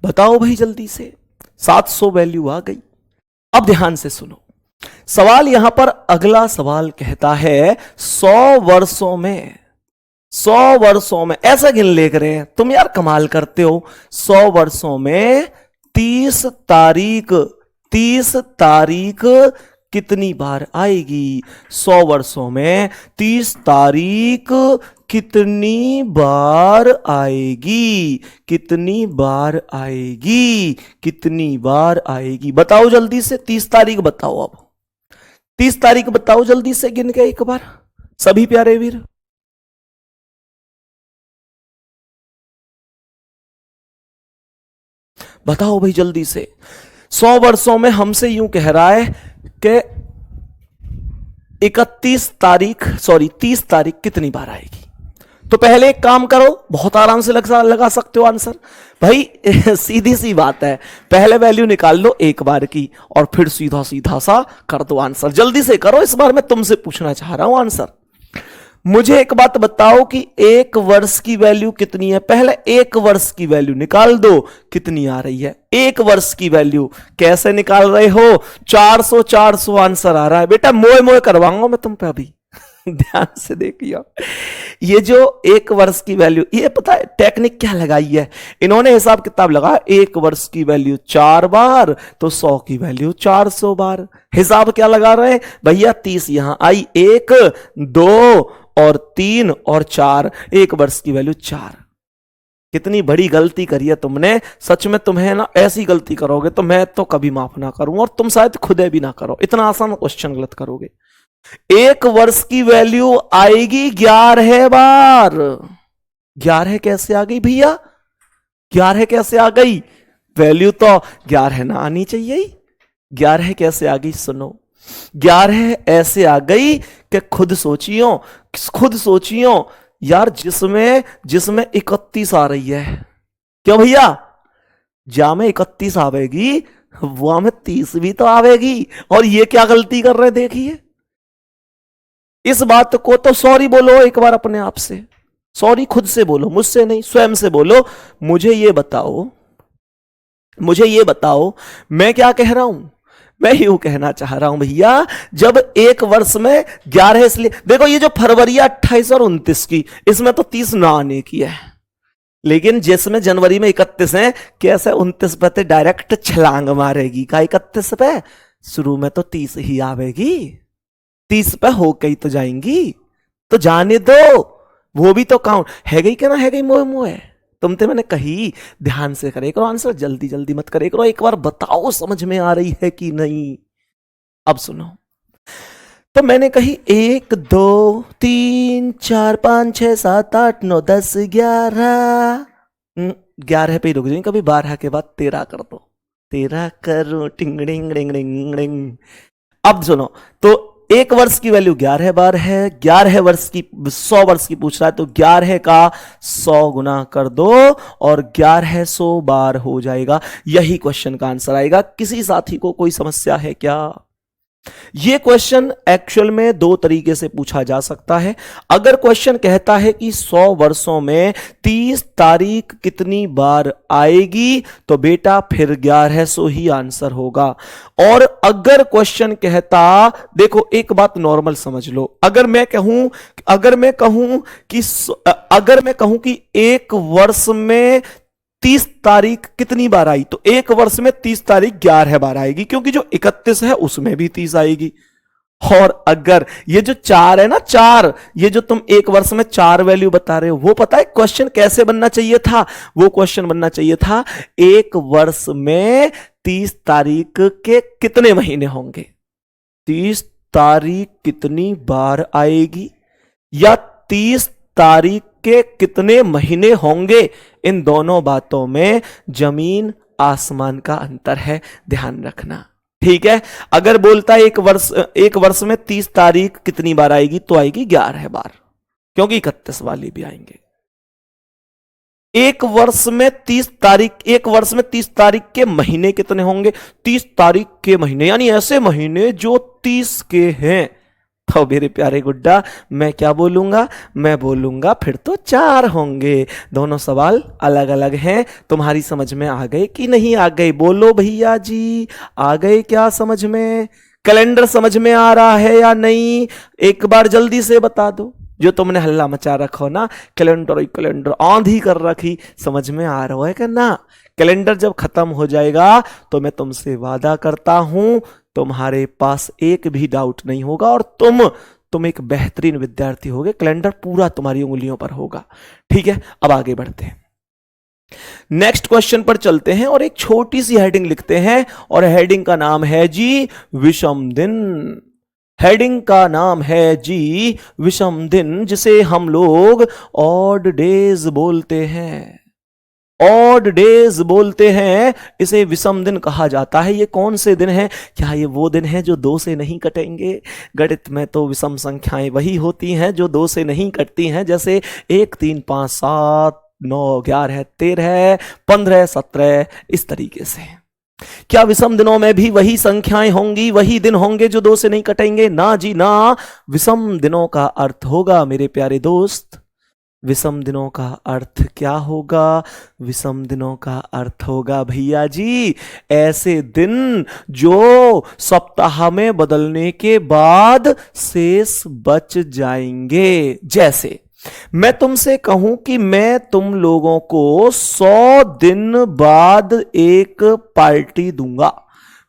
बताओ भाई जल्दी से। 700 वैल्यू आ गई। अब ध्यान से सुनो, सवाल यहां पर अगला सवाल कहता है 100 वर्षों में, 100 वर्षों में ऐसा गिन ले रहे हैं तुम यार, कमाल करते हो। 100 वर्षों में 30 तारीख कितनी बार आएगी? 100 वर्षों में 30 तारीख कितनी बार आएगी? कितनी बार आएगी? कितनी बार आएगी? बताओ जल्दी से। 30 तारीख बताओ। अब 30 तारीख बताओ जल्दी से, गिन के एक बार सभी प्यारे वीर। बताओ भाई जल्दी से। 100 वर्षों में हमसे यूं कह रहा है कि 31 तारीख, सॉरी 30 तारीख कितनी बार आएगी? तो पहले एक काम करो, बहुत आराम से लगा सकते हो आंसर भाई। सीधी सी बात है, पहले वैल्यू निकाल लो एक बार की और फिर सीधा सीधा सा कर दो आंसर। जल्दी से करो, इस बार मैं तुमसे पूछना चाह रहा हूं आंसर। मुझे एक बात बताओ कि एक वर्ष की वैल्यू कितनी है। पहले एक वर्ष की वैल्यू निकाल दो, कितनी आ रही है। एक वर्ष की वैल्यू कैसे निकाल रहे हो? 400 400 आंसर आ रहा है बेटा, मोए मोए करवाऊंगा मैं तुम पे अभी। ध्यान से देखिए, ये जो एक वर्ष की वैल्यू, ये पता है टेक्निक क्या लगाई है इन्होंने? हिसाब किताब लगा, एक वर्ष की वैल्यू 4 बार तो 100 की वैल्यू 400 बार। हिसाब क्या लगा रहे हैं भैया? 30 यहां आई, 1 2 और 3 और 4, एक वर्ष की वैल्यू 4। कितनी बड़ी गलती करी है तुमने। सच में तुम्हें ना ऐसी गलती करोगे तो मैं तो कभी माफ ना करूं, और तुम शायद खुदे भी ना करो, इतना आसान क्वेश्चन गलत करोगे। एक वर्ष की वैल्यू आएगी 11 बार। 11 कैसे आ गई भैया? 11 कैसे आ गई? वैल्यू तो 11 ना आनी चाहिए। 11 कैसे आ गई? सुनो, 11 ऐसे आ गई कि खुद सोचियो यार, जिसमें 31 आ रही है, क्यों भैया? जा में 31 आवेगी वहां में 30 भी तो आवेगी। और ये क्या गलती कर रहे देखिए। इस बात को तो सॉरी बोलो एक बार अपने आप से, सॉरी खुद से बोलो, मुझसे नहीं, स्वयं से बोलो। मुझे ये बताओ मैं क्या कह रहा हूं? मैं यूं कहना चाह रहा हूं भैया, जब एक वर्ष में 11, इसलिए देखो ये जो फरवरी 28 और 29 की, इसमें तो 30 ना आने की है, लेकिन जिसमें जनवरी में 31 है, कैसे 29 पे तो डायरेक्ट छलांग मारेगी का 31 पे? शुरू में तो 30 ही आवेगी, 30 पे हो गई तो जाएंगी, तो जाने दो, वो भी तो काउंट है गई। क्या ना है गई? मोए मोए तुमते मैंने कही, ध्यान से करे करो आंसर, जल्दी जल्दी मत करे करो। एक बार बताओ समझ में आ रही है कि नहीं। अब सुनो, तो मैंने कही 1 2 3 4 5 6 7 8 9 10 11, 11 पे ही रुक जाएंगे, कभी 12 के बाद 13 कर दो, 13 करो, टिंग डिंग डिंग डिंग डिंग। अब सुनो, तो एक वर्ष की वैल्यू 11 बार है, 11 वर्ष की 100 वर्ष की पूछ रहा है, तो 11 का 100 गुना कर दो और 1100 बार हो जाएगा। यही क्वेश्चन का आंसर आएगा। किसी साथी को कोई समस्या है क्या? यह क्वेश्चन एक्चुअल में 2 तरीके से पूछा जा सकता है। अगर क्वेश्चन कहता है कि 100 वर्षों में 30 तारीख कितनी बार आएगी, तो बेटा फिर 1100 ही आंसर होगा। और अगर क्वेश्चन कहता, देखो एक बात नॉर्मल समझ लो, अगर मैं कहूं कि एक वर्ष में 30 तारीख कितनी बार आई, तो एक वर्ष में 30 तारीख 11 बार आएगी, क्योंकि जो 31 है उसमें भी 30 आएगी। और अगर ये जो 4 है ना, 4, ये जो तुम एक वर्ष में 4 वैल्यू बता रहे हो, वो पता है क्वेश्चन कैसे बनना चाहिए था? वो क्वेश्चन बनना चाहिए था, एक वर्ष में 30 तारीख के कितने महीने होंगे, 30 तारीख कितनी बार आएगी, या 30 तारीख के कितने महीने होंगे। इन दोनों बातों में जमीन आसमान का अंतर है, ध्यान रखना, ठीक है। अगर बोलता है एक वर्ष में 30 तारीख कितनी बार आएगी, तो आएगी 11 बार, क्योंकि 31 वाली भी आएंगे। एक वर्ष में 30 तारीख के महीने कितने होंगे, 30 तारीख के महीने, यानी ऐसे महीने जो 30 के हैं। तो मेरे प्यारे गुड्डा, मैं क्या बोलूंगा? मैं बोलूंगा फिर तो 4 होंगे। दोनों सवाल अलग अलग हैं। तुम्हारी समझ में आ गए कि नहीं आ गए? बोलो भैया जी, आ गए क्या समझ में? कैलेंडर समझ में आ रहा है या नहीं? एक बार जल्दी से बता दो। जो तुमने हल्ला मचा रखो ना, कैलेंडर आंधी कर रखी, समझ में आ रहा है कि ना? कैलेंडर जब खत्म हो जाएगा तो मैं तुमसे वादा करता हूं, तुम्हारे पास एक भी डाउट नहीं होगा और तुम एक बेहतरीन विद्यार्थी होगे। कैलेंडर पूरा तुम्हारी उंगलियों पर होगा, ठीक है। अब आगे बढ़ते हैं, नेक्स्ट क्वेश्चन पर चलते हैं और एक छोटी सी हेडिंग लिखते हैं, और हेडिंग का नाम है जी विषम दिन। हेडिंग का नाम है जी विषम दिन, जिसे हम लोग ऑड डेज बोलते हैं। ऑड डेज बोलते हैं, इसे विषम दिन कहा जाता है। ये कौन से दिन हैं? क्या ये वो दिन है जो 2 से नहीं कटेंगे? गणित में तो विषम संख्याएं वही होती हैं जो 2 से नहीं कटती हैं, जैसे 1 3 5 7 9 11 13 15 17, इस तरीके से। क्या विषम दिनों में भी वही संख्याएं होंगी, वही दिन होंगे जो 2 से नहीं कटेंगे? ना जी ना। विषम दिनों का अर्थ होगा मेरे प्यारे दोस्त, विषम दिनों का अर्थ क्या होगा? विषम दिनों का अर्थ होगा भैया जी ऐसे दिन जो सप्ताह में बदलने के बाद शेष बच जाएंगे। जैसे मैं तुमसे कहूं कि मैं तुम लोगों को 100 दिन बाद एक पार्टी दूंगा।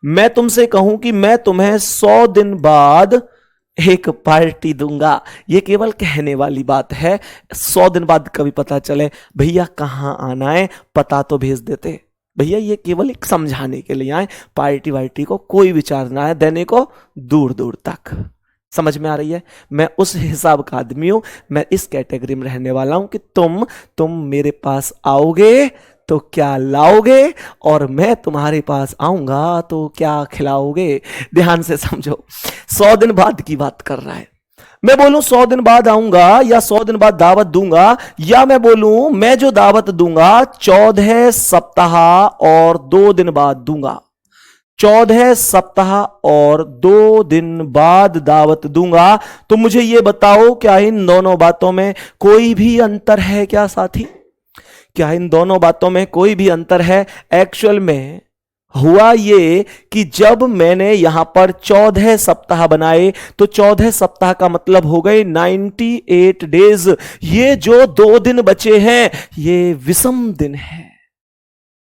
मैं तुमसे कहूं कि मैं तुम्हें 100 दिन बाद एक पार्टी दूंगा। ये केवल कहने वाली बात है। 100 दिन बाद कभी पता चले भैया कहां आना है, पता तो भेज देते। भैया ये केवल एक समझाने के लिए आए, पार्टी वार्टी को कोई विचार ना है देने को दूर दूर तक। समझ में आ रही है? मैं उस हिसाब का आदमी हूं, मैं इस कैटेगरी में रहने वाला हूं कि तुम मेरे पास आओगे तो क्या लाओगे और मैं तुम्हारे पास आऊंगा तो क्या खिलाओगे। ध्यान से समझो, 100 दिन बाद की बात कर रहा है। मैं बोलूं 100 दिन बाद आऊंगा या 100 दिन बाद दावत दूंगा, या मैं बोलूं मैं जो दावत दूंगा 14 सप्ताह और 2 दिन बाद दूंगा। 14 सप्ताह और 2 दिन बाद दावत दूंगा। तो मुझे यह बताओ क्या इन दोनों बातों में कोई भी अंतर है क्या साथी? क्या इन दोनों बातों में कोई भी अंतर है? एक्चुअल में हुआ ये कि जब मैंने यहां पर 14 सप्ताह बनाए तो 14 सप्ताह का मतलब हो गए 98 डेज। ये जो 2 दिन बचे हैं ये विषम दिन है।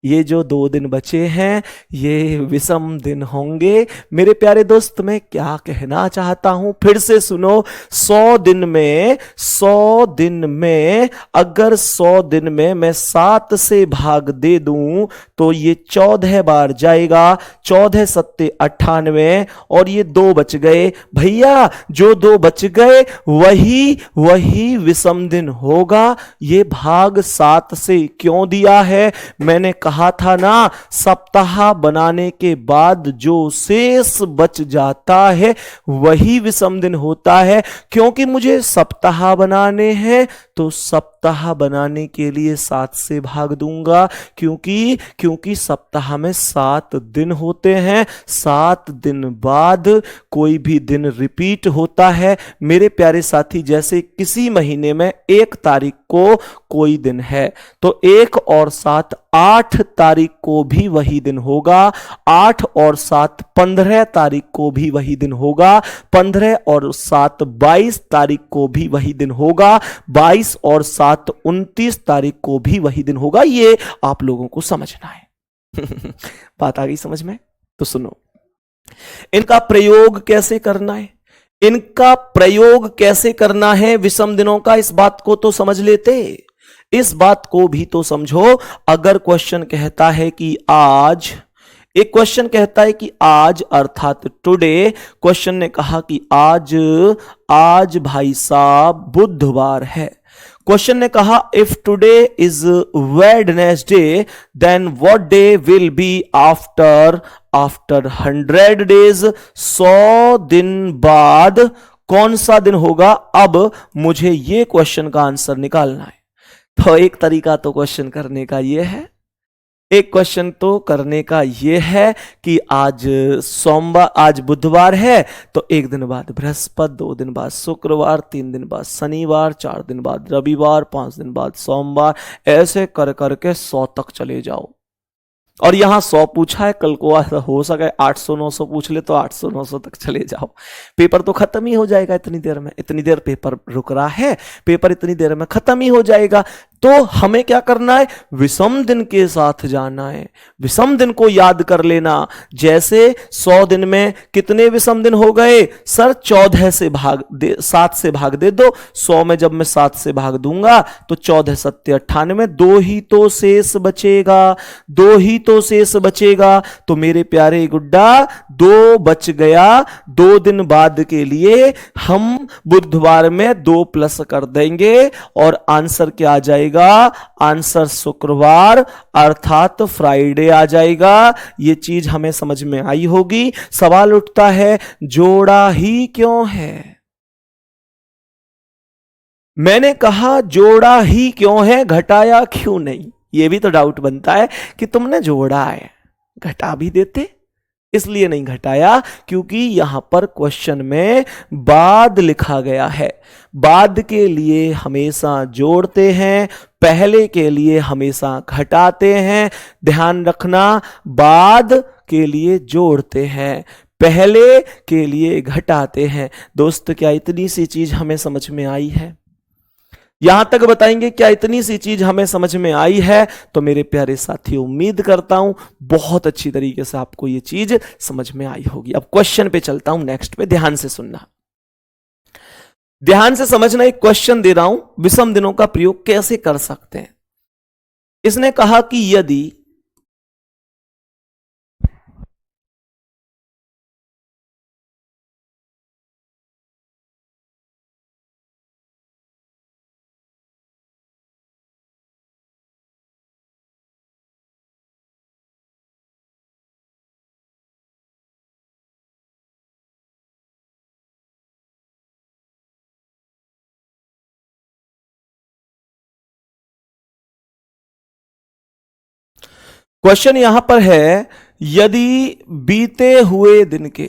ये जो 2 दिन बचे हैं ये विषम दिन होंगे। मेरे प्यारे दोस्त मैं क्या कहना चाहता हूं फिर से सुनो। 100 दिन में अगर 100 दिन में मैं 7 से भाग दे दूं तो ये 14 बार जाएगा। 14 सत्ते 98 और ये 2 बच गए। भैया जो 2 बच गए वही विषम दिन होगा। ये भाग 7 से क्यों दिया है? मैंने कहा था ना सप्ताह बनाने के बाद जो शेष बच जाता है वही विषम दिन होता है। क्योंकि मुझे सप्ताह बनाने हैं तो सप्ताह बनाने के लिए 7 से भाग दूंगा। क्योंकि सप्ताह में 7 दिन होते हैं। 7 दिन बाद कोई भी दिन रिपीट होता है। मेरे प्यारे साथी जैसे किसी महीने में 1 तारीख को कोई दिन है तो 1 और 7 8 तारीख को भी वही दिन होगा। 8 और 7 15 तारीख को भी वही दिन होगा। 15 और 7 22 तारीख को भी वही दिन होगा। 22 और 7 29 तारीख को भी वही दिन होगा। ये आप लोगों को समझना है। बात आ गई समझ में? तो सुनो, इनका प्रयोग कैसे करना है, इनका प्रयोग कैसे करना है विषम दिनों का, इस बात को तो समझ लेते। इस बात को भी तो समझो। अगर क्वेश्चन कहता है कि आज, एक क्वेश्चन कहता है कि आज अर्थात टुडे, क्वेश्चन ने कहा कि आज भाई साहब बुधवार है। क्वेश्चन ने कहा if today is Wednesday then what day will be after 100 days. 100 दिन बाद कौन सा दिन होगा? अब मुझे यह क्वेश्चन का आंसर निकालना है। तो एक तरीका तो क्वेश्चन करने का यह है, एक क्वेश्चन तो करने का यह है कि आज सोमवार, आज बुधवार है तो 1 दिन बाद बृहस्पति, 2 दिन बाद शुक्रवार, 3 दिन बाद शनिवार, 4 दिन बाद रविवार, 5 दिन बाद सोमवार, ऐसे कर करके 100 तक चले जाओ। और यहां 100 पूछा है, कल को हो सके 800 900 पूछ ले तो 800 900 तक चले जाओ। पेपर तो खत्म ही हो जाएगा इतनी देर में। इतनी देर पेपर रुक रहा है, पेपर इतनी देर में खत्म ही हो जाएगा। तो हमें क्या करना है? विषम दिन के साथ जाना है। विषम दिन को याद कर लेना। जैसे 100 दिन में कितने विषम दिन हो गए सर? 14 से भाग दे, 7 से भाग दे दो। 100 में जब मैं 7 से भाग दूंगा तो 14 सत्ते 98, 2 ही तो शेष बचेगा, 2 ही तो शेष बचेगा। तो मेरे प्यारे गुड्डा 2 बच गया। 2 दिन बाद के लिए हम बुधवार में 2 प्लस कर देंगे और आंसर क्या आ जाएगा? आंसर शुक्रवार अर्थात फ्राइडे आ जाएगा। यह चीज हमें समझ में आई होगी। सवाल उठता है जोड़ा ही क्यों है? मैंने कहा जोड़ा ही क्यों है, घटाया क्यों नहीं? यह भी तो डाउट बनता है कि तुमने जोड़ा है, घटा भी देते, इसलिए नहीं घटाया क्योंकि यहां पर क्वेश्चन में बाद लिखा गया है। बाद के लिए हमेशा जोड़ते हैं, पहले के लिए हमेशा घटाते हैं। ध्यान रखना, बाद के लिए जोड़ते हैं, पहले के लिए घटाते हैं। दोस्त, क्या इतनी सी चीज हमें समझ में आई है? यहां तक बताएंगे क्या इतनी सी चीज हमें समझ में आई है? तो मेरे प्यारे साथी, उम्मीद करता हूं बहुत अच्छी तरीके से आपको यह चीज समझ में आई होगी। अब क्वेश्चन पे चलता हूं, नेक्स्ट पे ध्यान से सुनना, ध्यान से समझना। एक क्वेश्चन दे रहा हूं, विषम दिनों का प्रयोग कैसे कर सकते हैं। इसने कहा कि यदि क्वेश्चन यहां पर है, यदि बीते हुए दिन के,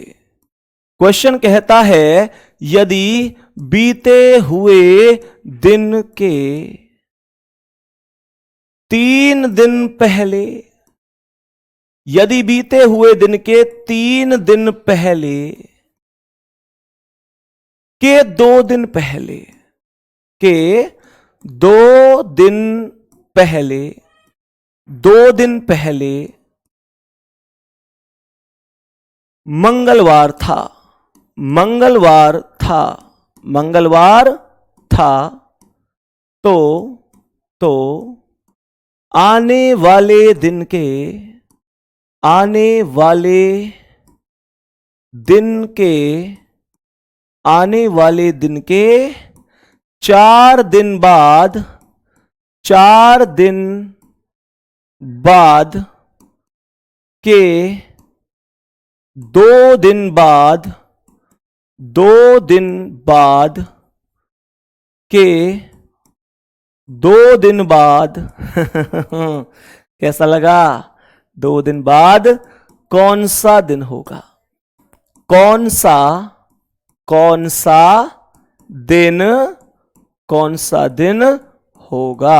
क्वेश्चन कहता है यदि बीते हुए दिन के 3 दिन पहले, यदि बीते हुए दिन के 3 दिन पहले के 2 दिन पहले के 2 दिन पहले 2 दिन पहले मंगलवार था, मंगलवार था, मंगलवार था, तो आने वाले दिन के, आने वाले दिन के, आने वाले दिन के 4 दिन बाद, 4 दिन बाद के 2 दिन बाद, 2 दिन बाद के 2 दिन बाद कैसा लगा? 2 दिन बाद कौन सा दिन होगा? कौन सा, कौन सा दिन, कौन सा दिन होगा?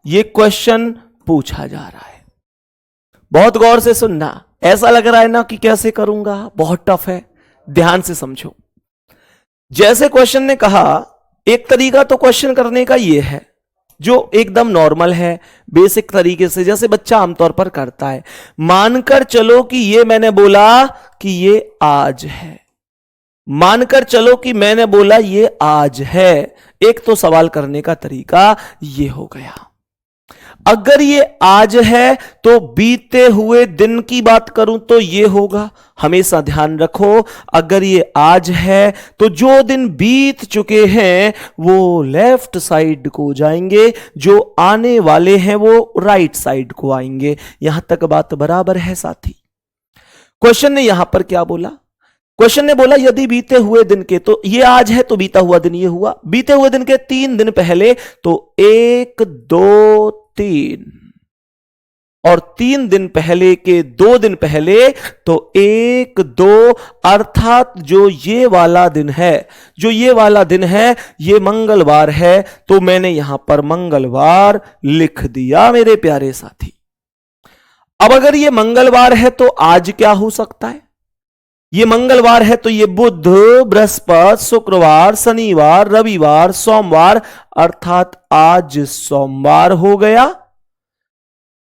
ये क्वेश्चन पूछा जा रहा है। बहुत गौर से सुनना। ऐसा लग रहा है ना कि कैसे करूंगा, बहुत टफ है। ध्यान से समझो। जैसे क्वेश्चन ने कहा, एक तरीका तो क्वेश्चन करने का ये है जो एकदम नॉर्मल है, बेसिक तरीके से, जैसे बच्चा आमतौर पर करता है। मानकर चलो कि ये मैंने बोला कि ये आज है, मानकर चलो कि मैंने बोला ये आज है। एक तो सवाल करने का तरीका ये हो गया। अगर ये आज है तो बीते हुए दिन की बात करूं तो ये होगा। हमेशा ध्यान रखो, अगर ये आज है तो जो दिन बीत चुके हैं वो लेफ्ट साइड को जाएंगे, जो आने वाले हैं वो राइट साइड को आएंगे। यहां तक बात बराबर है साथी? क्वेश्चन ने यहां पर क्या बोला? क्वेश्चन ने बोला यदि बीते हुए दिन के, तो ये आज है तो बीता हुआ दिन ये हुआ, बीते हुए दिन के 3 दिन पहले तो 1 2 3, और 3 दिन पहले के 2 दिन पहले तो 1 2, अर्थात जो ये वाला दिन है, जो ये वाला दिन है ये मंगलवार है, तो मैंने यहां पर मंगलवार लिख दिया मेरे प्यारे साथी। अब अगर ये मंगलवार है तो आज क्या हो सकता है? ये मंगलवार है तो ये बुध, बृहस्पति, शुक्रवार, शनिवार, रविवार, सोमवार, अर्थात आज सोमवार हो गया।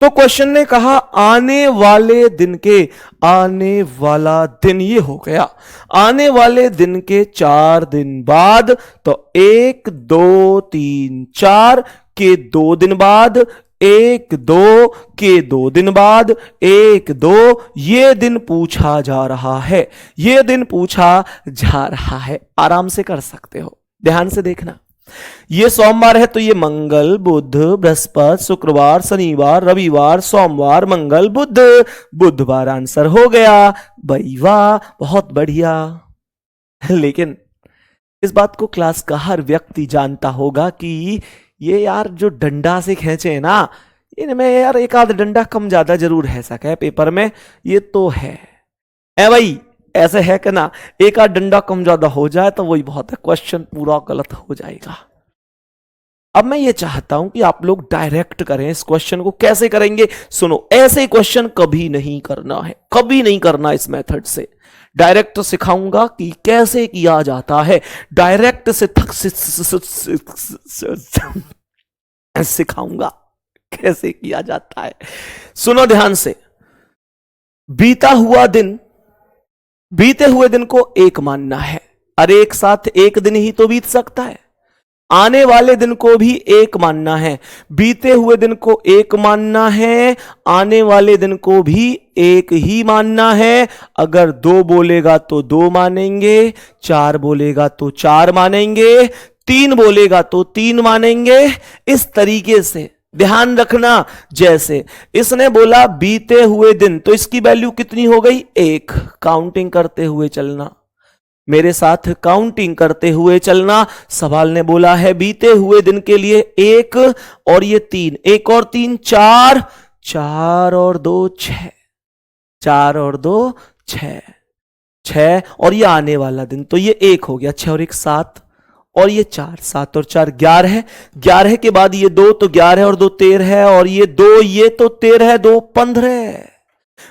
तो क्वेश्चन ने कहा आने वाले दिन के, आने वाला दिन ये हो गया, आने वाले दिन के 4 दिन बाद, तो 1 2 3 4 के 2 दिन बाद, 1 2 के 2 दिन बाद, 1 2, ये दिन पूछा जा रहा है, ये दिन पूछा जा रहा है। आराम से कर सकते हो, ध्यान से देखना। ये सोमवार है तो ये मंगल, बुध, बृहस्पति, शुक्रवार, शनिवार, रविवार, सोमवार, मंगल, बुध, बुधवार आंसर हो गया। भाई वाह, बहुत बढ़िया। लेकिन इस बात को क्लास का हर व्यक्ति जानता होगा कि ये यार जो डंडा से खींचे ना, इनमें यार एक आध डंडा कम ज्यादा जरूर है सका है पेपर में, ये तो है ए भाई, ऐसे है कि ना, एक आध डंडा कम ज्यादा हो जाए तो वही बहुत है, क्वेश्चन पूरा गलत हो जाएगा। अब मैं ये चाहता हूं कि आप लोग डायरेक्ट करें इस क्वेश्चन को। कैसे करेंगे सुनो, ऐसे क्वेश्चन कभी नहीं करना है, कभी नहीं करना इस मेथड से। डायरेक्ट सिखाऊंगा कि कैसे किया जाता है, डायरेक्ट से सिखाऊंगा कैसे किया जाता है। सुनो ध्यान से, बीते हुए दिन को एक मानना है, अरे एक साथ एक दिन ही तो बीत सकता है। आने वाले दिन को भी एक मानना है, बीते हुए दिन को एक मानना है, आने वाले दिन को भी एक ही मानना है। अगर 2 बोलेगा तो 2 मानेंगे, 4 बोलेगा तो 4 मानेंगे, 3 बोलेगा तो 3 मानेंगे। इस तरीके से ध्यान रखना, जैसे इसने बोला बीते हुए दिन, तो इसकी वैल्यू कितनी हो गई 1। काउंटिंग करते हुए चलना, मेरे साथ काउंटिंग करते हुए चलना। सवाल ने बोला है बीते हुए दिन के लिए 1 और ये 3, 1 और 3 4, 4 और 2 6, 4 और 2 6, 6 और ये आने वाला दिन, तो ये 1 हो गया, 6 और 1 7 और ये 4, 7 और 4 11, 11 के बाद ये 2 तो 11 और 2 13 है, और ये 2 ये तो 13 2 15।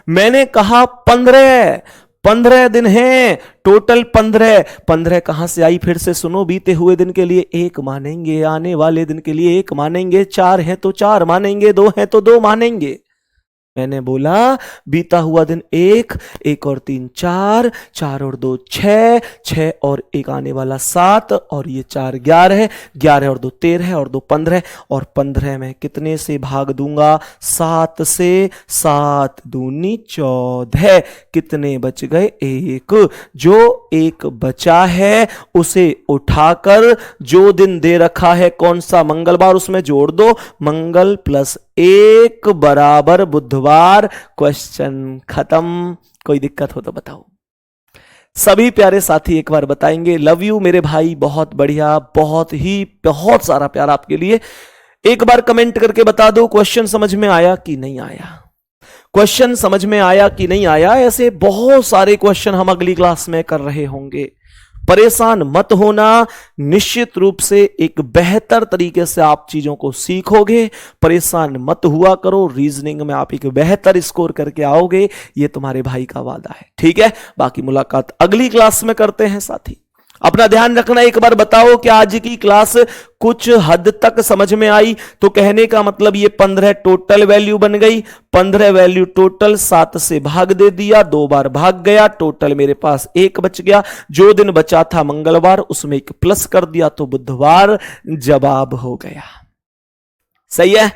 मैंने कहा 15 दिन हैं टोटल, 15 कहां से आई फिर से सुनो। बीते हुए दिन के लिए 1 मानेंगे, आने वाले दिन के लिए 1 मानेंगे, 4 है तो 4 मानेंगे, 2 है तो 2 मानेंगे। मैंने बोला बीता हुआ दिन 1, 1 और 3 4, 4 और 2 6, 6 और 1 आने वाला 7 और ये 4 11, 11 और 2 13 और 2 15, और 15 में कितने से भाग दूंगा 7 से, 7 दूनी 14, कितने बच गए 1। जो 1 बचा है उसे उठाकर जो दिन दे रखा है कौन सा मंगलवार, उसमें जोड़ दो, मंगल प्लस 1 बराबर बुधवार। क्वेश्चन खत्म। कोई दिक्कत हो तो बताओ। सभी प्यारे साथी एक बार बताएंगे लव यू मेरे भाई, बहुत बढ़िया, बहुत सारा प्यार आपके लिए। एक बार कमेंट करके बता दो क्वेश्चन समझ में आया कि नहीं आया, क्वेश्चन समझ में आया कि नहीं आया। ऐसे बहुत सारे क्वेश्चन हम अगली क्लास में कर रहे होंगे, परेशान मत होना। निश्चित रूप से एक बेहतर तरीके से आप चीजों को सीखोगे, परेशान मत हुआ करो। रीजनिंग में आप एक बेहतर स्कोर करके आओगे, ये तुम्हारे भाई का वादा है, ठीक है। बाकी मुलाकात अगली क्लास में करते हैं साथी। अपना ध्यान रखना। एक बार बताओ कि आज की क्लास कुछ हद तक समझ में आई? तो कहने का मतलब ये 15 टोटल वैल्यू बन गई, 15 वैल्यू टोटल, 7 से भाग दे दिया, 2 बार भाग गया, टोटल मेरे पास 1 बच गया। जो दिन बचा था मंगलवार उसमें 1 प्लस कर दिया तो बुधवार जवाब हो गया। सही है,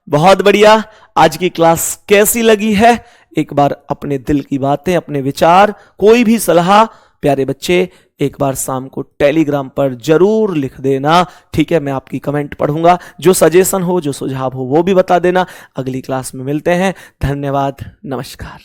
बहुत बढ़िया। आज की क्लास कैसी लगी है? एक बार अपने दिल की बातें, अपने विचार, कोई भी सलाह प्यारे बच्चे एक बार शाम को टेलीग्राम पर जरूर लिख देना, ठीक है। मैं आपकी कमेंट पढ़ूंगा, जो सजेशन हो, जो सुझाव हो वो भी बता देना। अगली क्लास में मिलते हैं। धन्यवाद, नमस्कार।